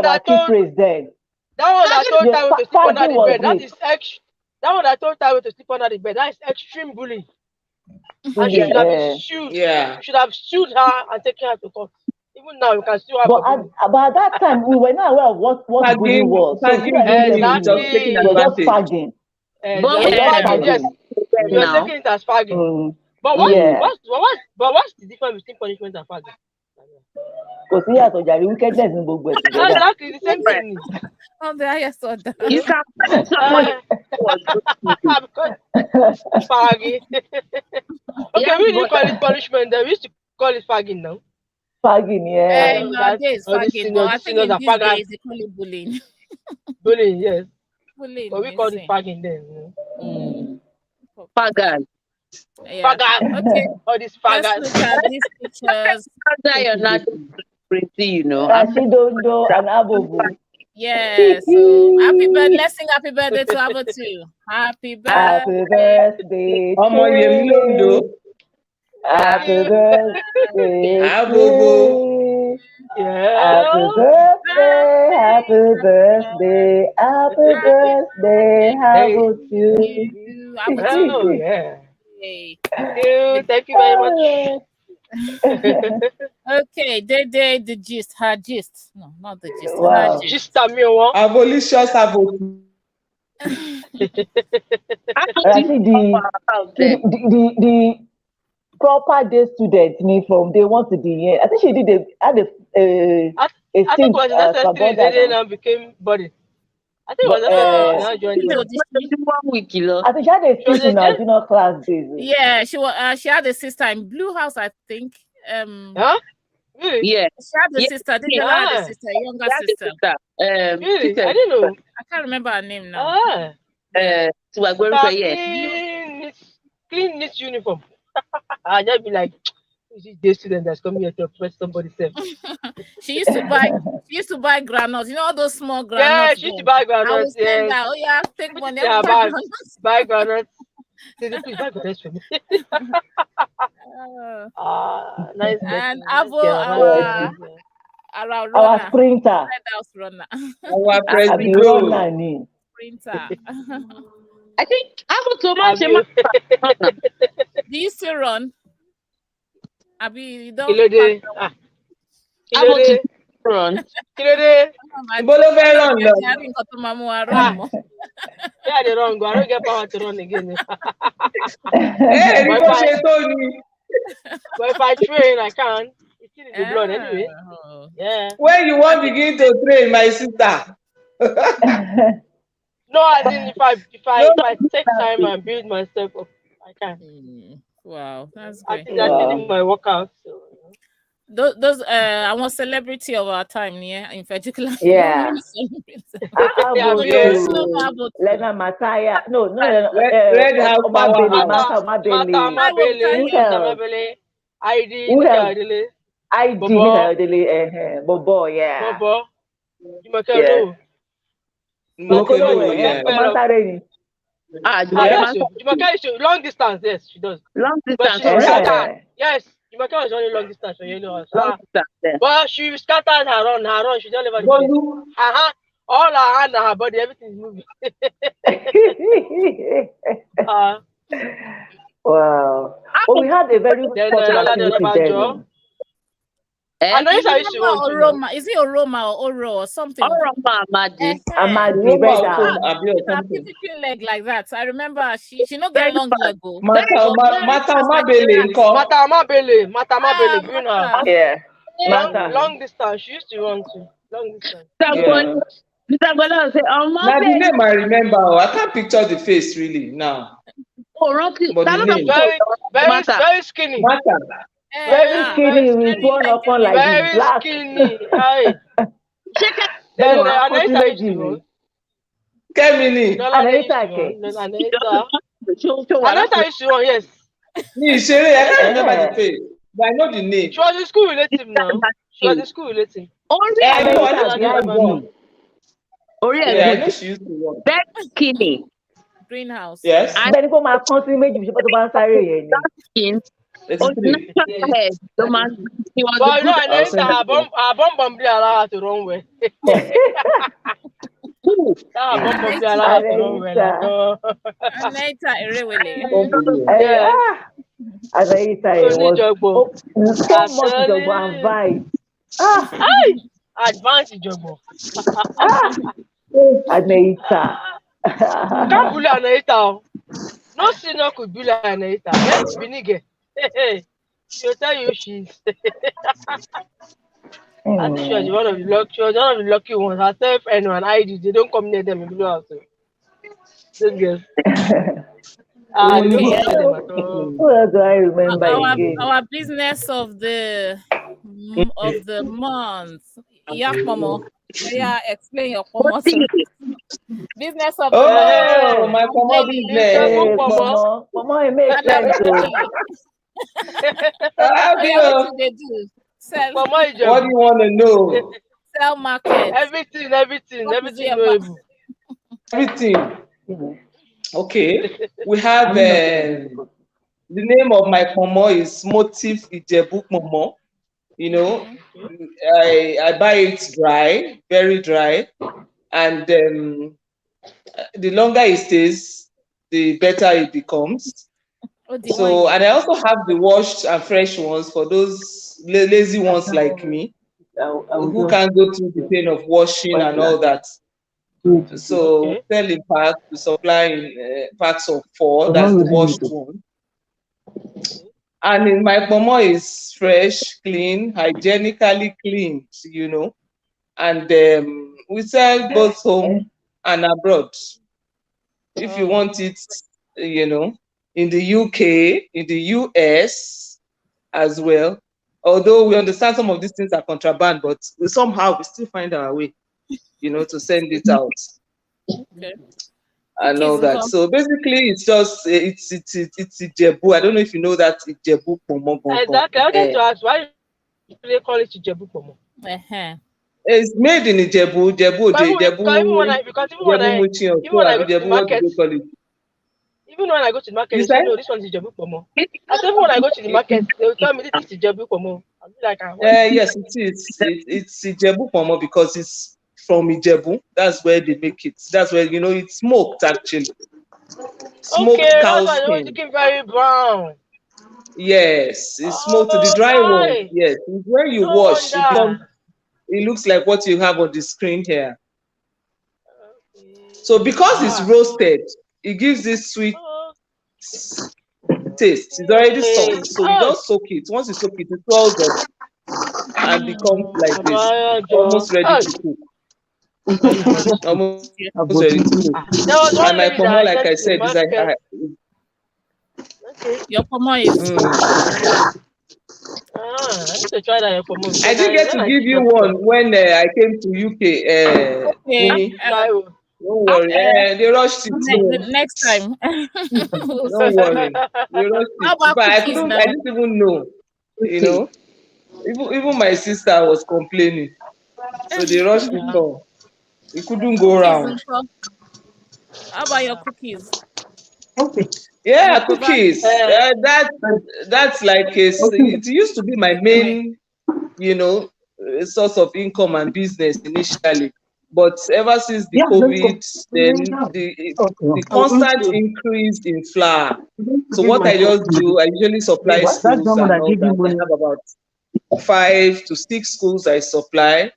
that praise then. That one that told Taiwo to sleep under the bed. That is that one that told Taiwo to sleep under the bed. That is extreme bullying. And she should have been sued. Yeah. You should have sued her and taken her to court. Even now, you can sue her. But at that time, we were not aware of what bullying was. So exactly. Just fagging. Yes. You're taking it as fagging. But what's the difference between punishment and fagging? Wickedness in both. Exactly the same thing. On the highest order. You can fagging. Okay, we didn't call it punishment. We used to call it fagging now. Fagging, yeah. Nowadays, fagging. But I think in these days they call it bullying. Bullying, yes. Bullying. But we call it fagging then. Faggan. Yeah. Okay. All these faggers. Let's look at these pictures. You're not pretty, you know. Ashidondo and Abobo. Yeah. So happy birthday. Let's sing happy birthday to Abo too. Happy birthday. Happy birthday. Happy birthday. Abobo. Happy birthday. Happy birthday. Happy birthday. Abo too. Oh, yeah. Thank you very much. Okay, the gist, her gist. No, not the gist. Wow. Her gist. Abolitious Abo. The proper day student from day one to the end. I think she did had a I think it was necessary they now became body. I think it was necessary joined 1 week. I think she had a sister in our junior class days. Yeah, she was. She had a sister in Blue House, I think. Huh? Really? Yeah. She had a sister. Did you have a sister, a younger sister? Really? I didn't know. I can't remember her name now. Clean this uniform. I just be like, is it day student that's coming here to oppress somebody's self? She used to buy granules. You know all those small granules. Yeah, she used to buy granules. I was saying that. Oh yeah, take money. Yeah, buy granules. Please buy granules for me. Nice. And Abo, our sprinter. Runner. Our president. Sprinter. I think Abo so much. Do you still run? Abi, you don't run. Yeah, they run. I don't get power to run again. Hey, But if I train, I can't. It's still in the blood anyway. Yeah. When you want begin to train, my sister. No, as in if I take time and build myself up, I can. Wow, that's great. I did my workout. So. Those I want celebrity of our time, yeah, in particular. Yeah. Lena Mataya. No, Red House Mabele. ID. ID. Bobo, yeah. Bobo. Yeah. Jumoke, long distance, yes, she does. Long distance, but she scattered. Yes, Jumoke was only long distance for yellow. But she scattered her run. She don't ever do it. All her hand and her body, everything is moving. Wow. Oh, we had a very popular activity then. Anita used to run Oroma. Is it Oroma or Oro or something? Oroma, Amadi. Beautiful leg like that. I remember she not get long leg. Mata Mabele, greenhouse. Yeah. Long distance. She used to run too. Long distance. Now the name I remember. I can't picture the face really now. Oh, Rocky. But the name. Very skinny. Very skinny with one upon like very black. Skinny. Hi. Anita used to run. Yes. I can't remember the face, but I know the name. She was in school relative now. She was in school relative. I know she used to run. Very skinny. Greenhouse. Yes. Then go my country maybe you to ban sáré yẹn. But you know, her bum be allowed to run away. Anita Irewele. Anita was so much Jogbo and vibe. Advanced Jogbo. Anita. Can't bully Anita. No senior could bully Anita. Let's be nigga. She'll tell you she's. I think she was one of the lucky ones. Herself and an ID, they don't come near them in Blue House. Those girls. Who else do I remember our business of the month. Yeah, Momo. Yeah, explain your Momo. Business of the month. My Momo business. Momo, it makes sense. What they do? Sell. What do you want to know? Sell market. Everything. Everything. Okay. We have the name of my Momo is Motif Ijebu Momo. You know, I buy it dry, very dry, and the longer it stays, the better it becomes. So, and I also have the washed and fresh ones for those lazy ones like me who can't go through the pain of washing and all that. So, sell in packs, we supply in packs of 4. That's the washed one. And in my Momo is fresh, clean, hygienically cleaned, you know. And we sell both home and abroad. If you want it, you know, in the UK, in the US as well. Although we understand some of these things are contraband, but somehow we still find our way, you know, to send it out. Okay. And all that. So basically, it's just it's Ijebu. I don't know if you know that Ijebu Pomo. Exactly. I wanted to ask why do they call it Ijebu Pomo? It's made in Ijebu. Even when I go to the market, they say, no, this one is Ijebu Pomo. I said, when I go to the market, they will tell me this is Ijebu Pomo. I'll be like, yes, it is. It's Ijebu Pomo because it's from Ijebu. That's where they make it. That's where, you know, it's smoked actually. Smoked cow skin. It's looking very brown. Yes, it's smoked to the dry one. Yes, when you wash, it looks like what you have on the screen here. So because it's roasted, it gives this sweet taste. It's already soft. So you just soak it. Once you soak it, it swells up and becomes like this, almost ready to cook. Almost ready to cook. There was one And my lady that pomo, I like said I to the said, is like market. Okay. Your pomo is. I need to try that for more. I didn't get to give you one when I came to UK. Okay. Don't worry. They rushed it. Next time. Don't worry. They rushed How it. about But cookies now? I didn't even know. You know, even my sister was complaining. So they rushed it all. We couldn't go around. How about your cookies? Okay. Yeah, cookies. That's like it used to be my main, source of income and business initially. But ever since the COVID, then the constant increase in flour. So what I just do, I usually supply schools and all that. I have about 5 to 6 schools I supply,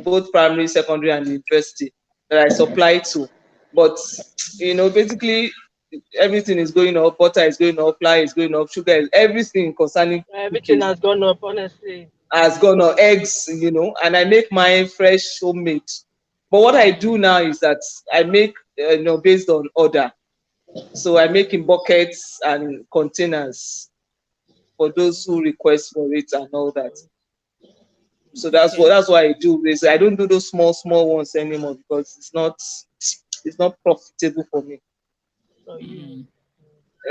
both primary, secondary, and university that I supply to. But basically everything is going up, butter is going up, flour is going up, sugar is everything concerning everything has gone up, honestly. Has gone up, eggs, and I make mine fresh homemade. But what I do now is that I make based on order. So I make in buckets and containers for those who request for it and all that. So that's what I do. I don't do those small ones anymore because it's not profitable for me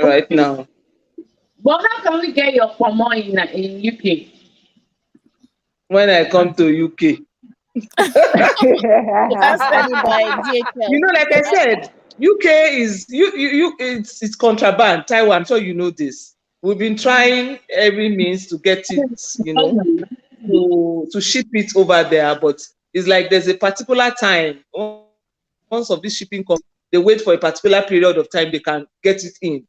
right now. But how can we get your pomo in UK? When I come to UK. Like I said, UK is it's contraband. Taiwan, I'm sure you know this. We've been trying every means to get it, to ship it over there, but it's like there's a particular time. Once of this shipping comes, they wait for a particular period of time they can get it in.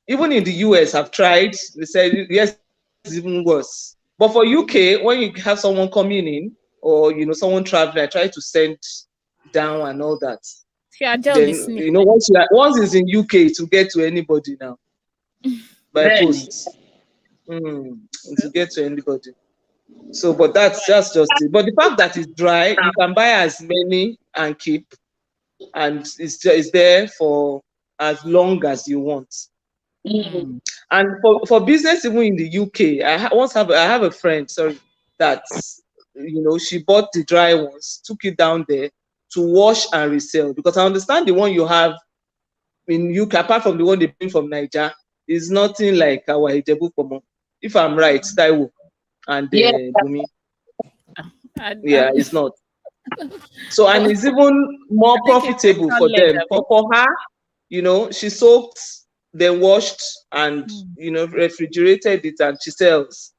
Even in the US, I've tried. They said yes, it's even worse. But for UK, when you have someone coming in or someone traveling, I try to send down and all that. Then once it's in UK, to get to anybody now by post. To get to anybody. So, but that's just it. But the fact that it's dry, you can buy as many and keep, and it's there for as long as you want. And for business, even in the UK, I have a friend, that she bought the dry ones, took it down there to wash and resell, because I understand the one you have in UK, apart from the one they bring from Nigeria, is nothing like our Ijebu Pomo. If I'm right, Taiwo and Bumi. Yeah, it's not. So, and it's even more profitable for them. For her, she soaked, then washed, and refrigerated it, and she sells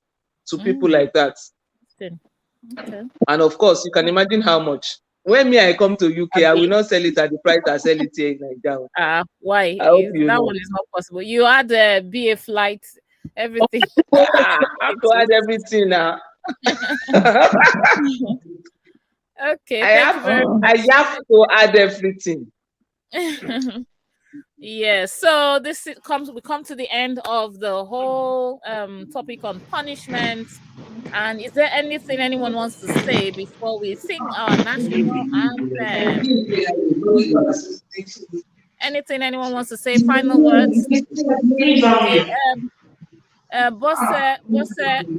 to people like that. Okay. And of course, you can imagine how much. When I come to UK, I will not sell it at the price I sell it here in Nigeria. Why? That one is not possible. You add the BA flight, everything. I have to add everything now. Okay. I have to add everything. Yeah, so we come to the end of the whole topic on punishment. And is there anything anyone wants to say before we sing our national anthem? Anything anyone wants to say? Final words? Okay. Bosse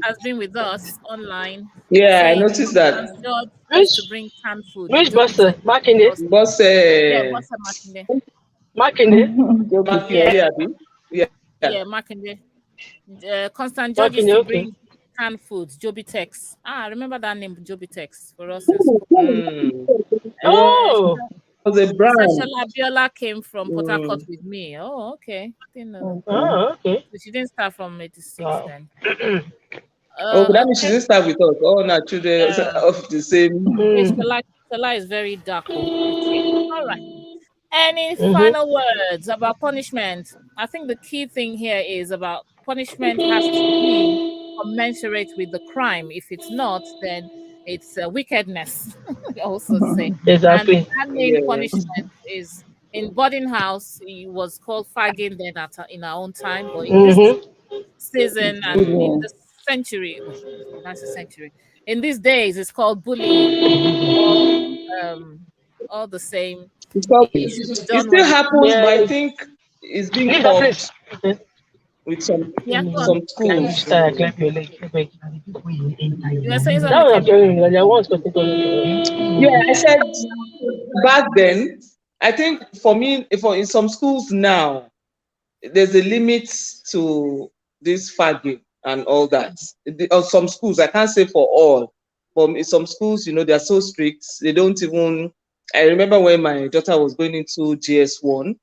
has been with us online. Yeah, I noticed that. George is to bring canned food. Which Bosse? Makinde? Bosse. Yeah, Bosse Makinde. Makinde? Yeah, Makinde. Constant George is to bring canned foods. Jobitex. I remember that name, Jobitex, for us in school. Oh, was a brand. Seshola Abiola came from Port Harcourt with me. Oh, okay. Didn't know that. Oh, okay. So she didn't start from 86 then. That means she didn't start with us. All our children of the same. Shola is very dark. Okay. All right. Any final words about punishment? I think the key thing here is about punishment has to be commensurate with the crime. If it's not, then it's wickedness. I also say exactly. And that main punishment is in boarding house, it was called fagging then in our own time, but in this season and in this century, well, that's a century. In these days, it's called bullying. All the same. It should be It done still when the happens, but I think it's being Leave that curbed place. Okay. with yeah. Go on. some schools. Clap your leg. You were saying That something, was Kemi? telling you that I want to continue. Yeah, I said back then. I think for me, for in some schools now, there's a limit to this fagging and all that. Or some schools, I can't say for all, but in some schools, they're so strict. They don't even. I remember when my daughter was going into GS1,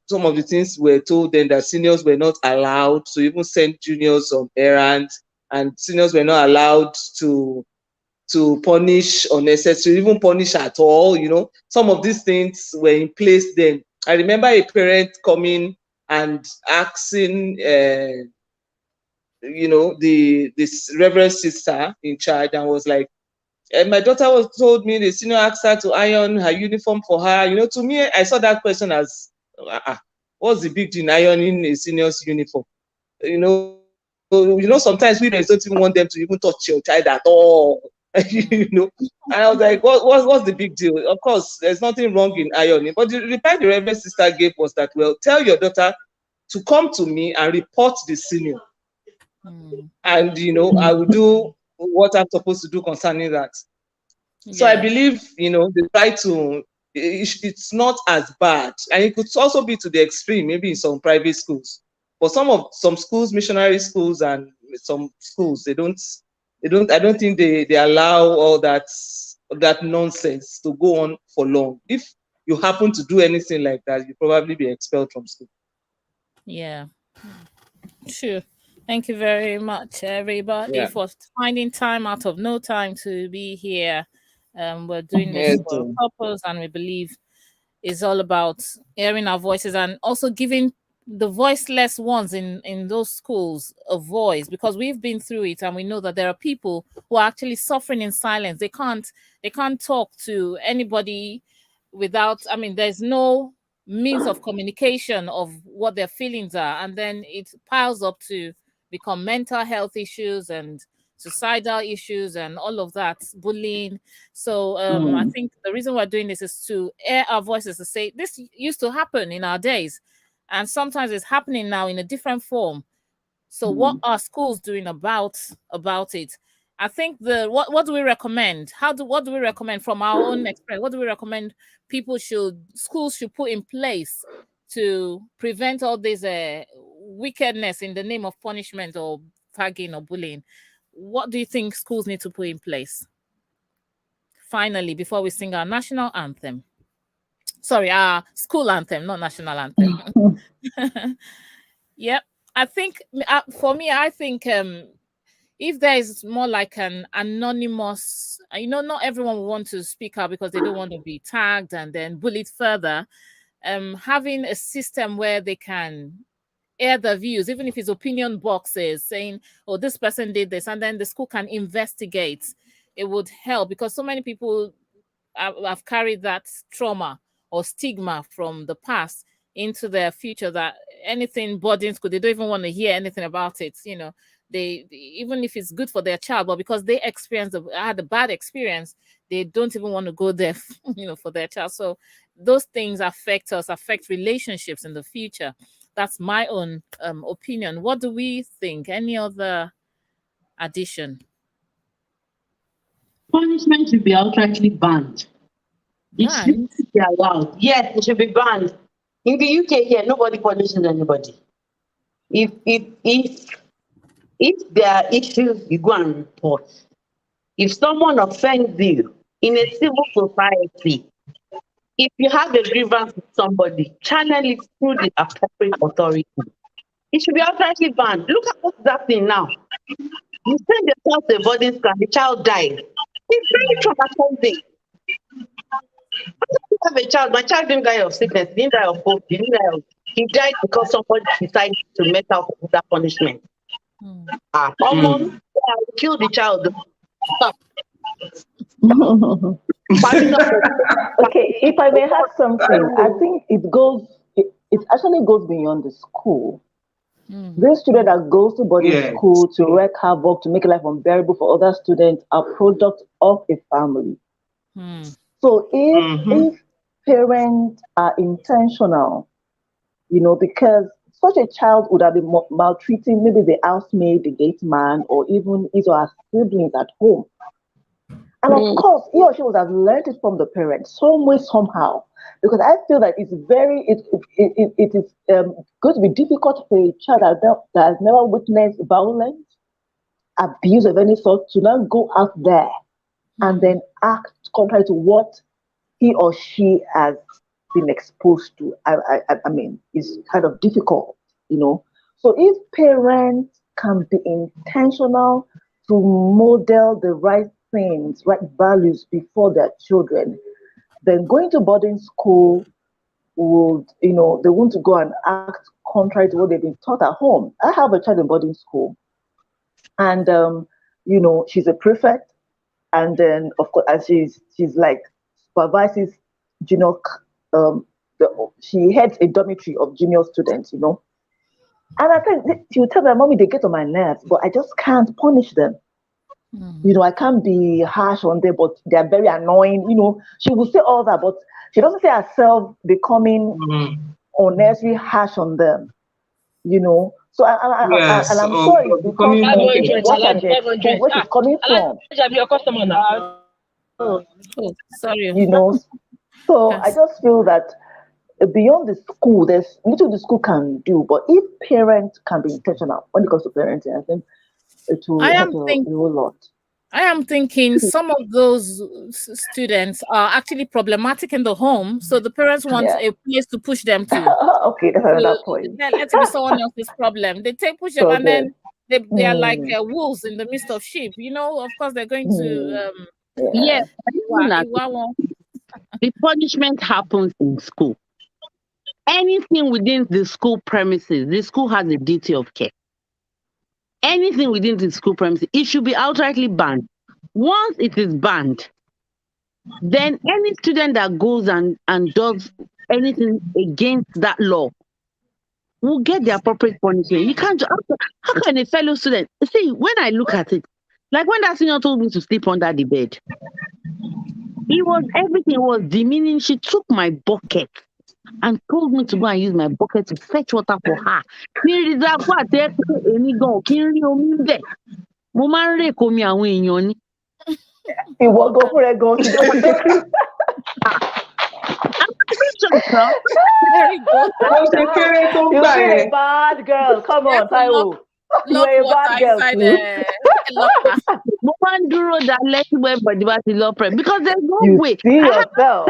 some of the things were told then that seniors were not allowed to even send juniors on errands, and seniors were not allowed to punish unnecessary, even punish at all. Some of these things were in place then. I remember a parent coming and asking, this reverend sister in charge, and was like, my daughter was told me the senior asked her to iron her uniform for her. To me, I saw that question as, what's the big deal in ironing a senior's uniform? Sometimes we parents don't even want them to even touch your child at all. And I was like, what's the big deal? Of course, there's nothing wrong in ironing. But the reply the reverend sister gave was that, well, tell your daughter to come to me and report the senior. And, I will do what I'm supposed to do concerning that. So I believe, they try to, it's not as bad. And it could also be to the extreme, maybe in some private schools. But some schools, missionary schools, and some schools, I don't think they allow all that nonsense to go on for long. If you happen to do anything like that, you'll probably be expelled from school. Yeah. Sure. Thank you very much, everybody, for finding time out of no time to be here. We're doing this for a purpose, and we believe it's all about hearing our voices and also giving the voiceless ones in those schools a voice, because we've been through it and we know that there are people who are actually suffering in silence. They can't talk to anybody without, there's no means of communication of what their feelings are, and then it piles up to become mental health issues and suicidal issues and all of that, bullying. So I think the reason we're doing this is to air our voices, to say this used to happen in our days, and sometimes it's happening now in a different form. So what are schools doing about it? I think what do we recommend? What do we recommend from our own experience? What do we recommend schools should put in place to prevent all this wickedness in the name of punishment or fagging or bullying? What do you think schools need to put in place? Finally, before we sing our national anthem. Sorry, our school anthem, not national anthem. Yep. I think for me, I think if there is more like an anonymous, not everyone will want to speak out because they don't want to be tagged and then bullied further. Having a system where they can air their views, even if it's opinion boxes saying, oh, this person did this, and then the school can investigate, it would help, because so many people have carried that trauma or stigma from the past into their future, that anything boarding school, they don't even want to hear anything about it. They even if it's good for their child, but because they had a bad experience, they don't even want to go there, for their child. So those things affect relationships in the future. That's my own opinion. What do we think? Any other addition? Punishment should be outrightly banned. It should be allowed. Yes, it should be banned. In the UK here, nobody punishes anybody. If there are issues, you go and report. If someone offends you in a civil society, if you have a grievance with somebody, channel it through the appropriate authority. It should be outrightly banned. Look at what's happening now. You send your child to a boarding school and the child died. It's very traumatizing. I have a child. My child didn't die of sickness, didn't die of hope, he died because somebody decided to mess out with that punishment. I will kill the child. Stop. Okay, if I may add something, I think it actually goes beyond the school. These students that goes to boarding school to wreak havoc, to make life unbearable for other students, are product of a family. So if parents are intentional, because such a child would have been maltreating maybe the housemaid, the gate man, or even his or her siblings at home. And of course, he or she would have learned it from the parents, some way, somehow. Because I feel that it is going to be difficult for a child that has never witnessed violence, abuse of any sort, to now go out there and then act contrary to what he or she has been exposed to. I mean, it's kind of difficult, So if parents can be intentional to model the right things, right values before their children, then going to boarding school would, they want to go and act contrary to what they've been taught at home. I have a child in boarding school, and she's a prefect, and then of course, and she's like supervises junior. She heads a dormitory of junior students, And I think she would tell me, "Mommy, they get on my nerves, but I just can't punish them. I can't be harsh on them, but they're very annoying." She will say all that, but she doesn't see herself becoming unnecessarily harsh on them. So and I'm sure it's because of what she's exposed, where she's coming from. Your customer now. Oh, sorry. So I just feel that beyond the school, there's little the school can do. But if parents can be intentional when it comes to parenting, I think it will help a whole lot. I am thinking some of those students are actually problematic in the home, so the parents want a place to push them to. Okay, that's another point. Let it be someone else's problem. They push them, and then they are like wolves in the midst of sheep. Of course, they're going to. The punishment happens in school. Anything within the school premises, the school has a duty of care. Anything within the school premises, it should be outrightly banned. Once it is banned, then any student that goes and does anything against that law will get the appropriate punishment. You can't. How can a fellow student see? When I look at it, like when that senior told me to sleep under the bed, everything was demeaning. She took my bucket and told me to go and use my bucket to fetch water for her. He won't go for a go. Very good. You're a bad girl. Come on, Taiwo. You're a bad girl too. Because there's no way. See yourself.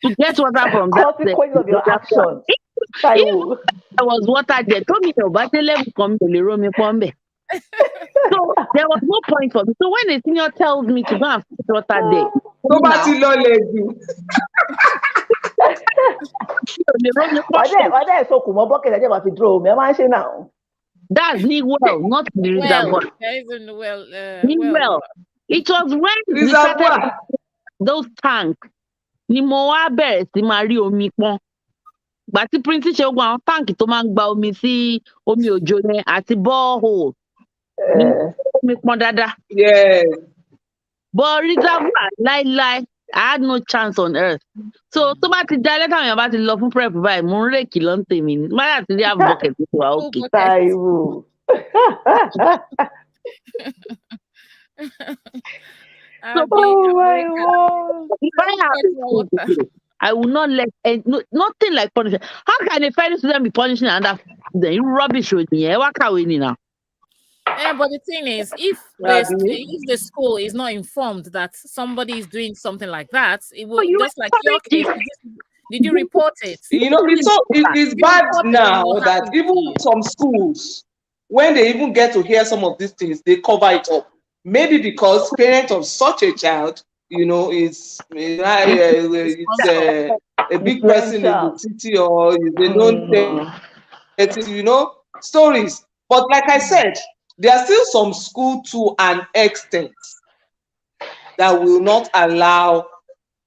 To get water from that. Consequence of your actions. If there was water there, told me about the level come to the room. So there was no point for me. So when a senior tells me to go and fetch water there, that's me well, not the reservoir. Well, it was when we started those tanks. Ni mo wá bẹ̀rẹ̀ sí máa rí omi pọ́n. Gbà tí Prince ṣe gbogbo àwọn táǹkì tó máa ń gba omi sí omi òjò yẹn àti borehole. Ni omi pọ́n dáadáa. But reservoir láíláí, I had no chance on earth. So tó bá ti dalẹ́ táwọn èèyàn bá ti lọ fún prep báyìí, mo ń rèkì lọ ń tèmi ni. Má yà ti rí have bucket tó wà òkè. Taiwo. So, if I have I will not let nothing like punishment. How can a fellow student be punishing another student? You rubbish with me. Yeah, but the thing is, if the school is not informed that somebody is doing something like that, it will just like your case. Did you report it? It's bad now that even some schools, when they even get to hear some of these things, they cover it up. Maybe because parents of such a child, is a big person in the city, or they don't stories. But like I said, there are still some school to an extent that will not allow,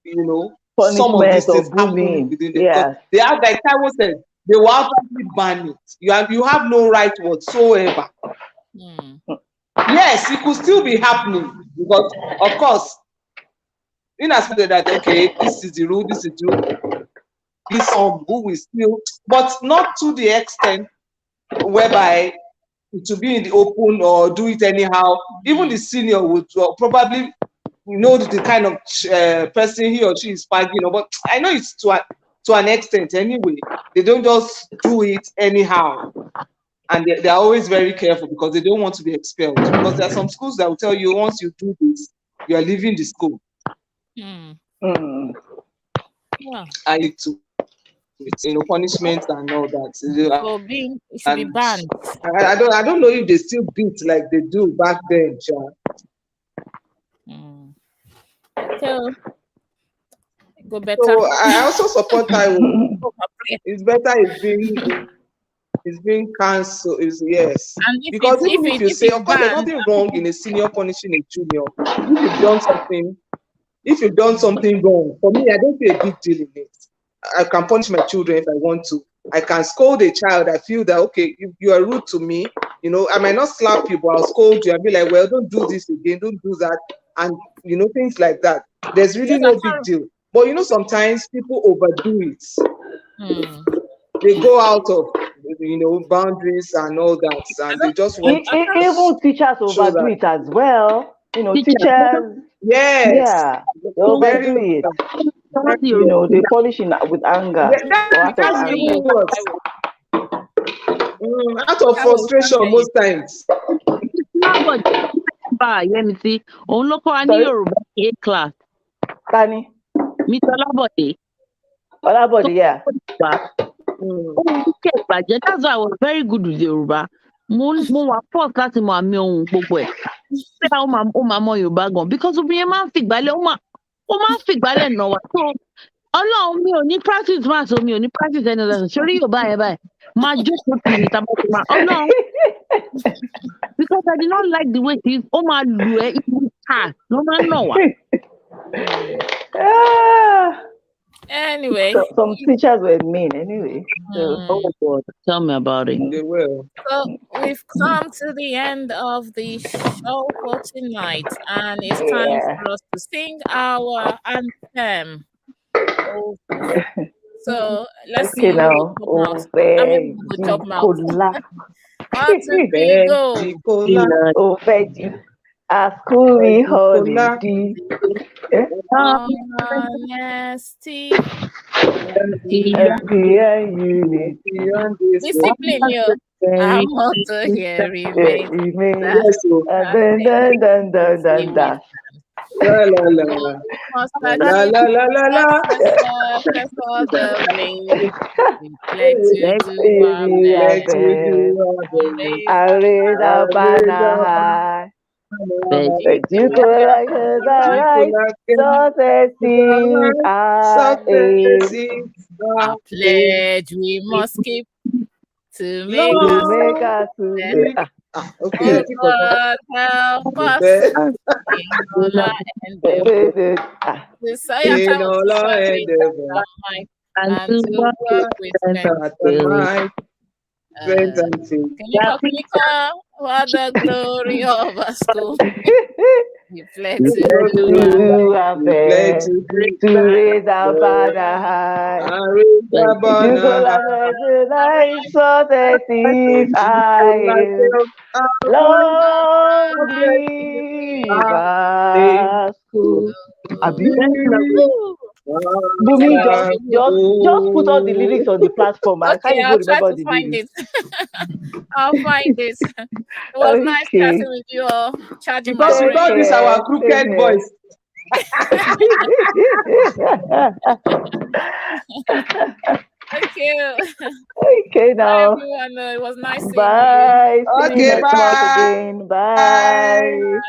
some of these things happen within them. Because they have, like Taiwo said, they will actually ban it. You have no right whatsoever. Yes, it could still be happening because, of course, in as much that okay, this is the rule, this is the rule. This some who will still, but not to the extent whereby to be in the open or do it anyhow. Even the senior would probably know the kind of person he or she is sparking. But I know it's to an extent anyway. They don't just do it anyhow. And they are always very careful because they don't want to be expelled. Because there are some schools that will tell you once you do this, you are leaving the school. Yeah. I need to, punishments and all that. So it should be banned. I don't know if they still beat like they do back then. Okay. Go better. So I also support Taiwo. It's better it's being cancelled. Yes. And because if you say, of course, there's nothing wrong in a senior punishing a junior. If you've done something wrong, for me, I don't see a big deal in it. I can punish my children if I want to. I can scold a child. I feel that, okay, if you are rude to me, I might not slap you, but I'll scold you and be like, well, don't do this again, don't do that. And, things like that. There's really no big deal. But, sometimes people overdo it. They go out of, boundaries and all that. And they just want to. Even teachers overdo it as well. Teachers. Yes. Yeah. They overdo it. They punish with anger. That's even worse. Out of frustration most times. Let me see. Class. Tani. Mr. Olabode. Olabode, yeah. That's why I was very good with Yoruba. Because Ọlọ́run mi ò ní practice maths mi ò ní practice any lesson sórí Yorùbá yẹn báyìí máa jókòó tì ní tàbí máa Ọlọ́run because I did not like the way she ó máa lù ẹ́ ìlú ká ló máa ń nà wá. Anyway, some teachers were mean anyway. Oh God, tell me about it. They will. So we've come to the end of the show for tonight, and it's time for us to sing our anthem. So let's see now. Askuri holiday. Honesty. Discipline you. I want to hear remain. La la la la la la la la. Press all the blame. Let's do our best. I raise a banner high. You could like the right a pledge we must keep to make us okay. God help us in all our endeavors. And to work with strength. For the glory of our school. We pledge to do our best to raise our banner high. You go like so that is Lord, leave our school. Bumi, just put all the lyrics on the platform. Okay, I'll try to find it. I'll find it. It was nice chatting with you all. Charging because we got this our crooked voice. Thank you. Okay, now. Bye, everyone. It was nice seeing you. Bye. Okay, bye. Bye.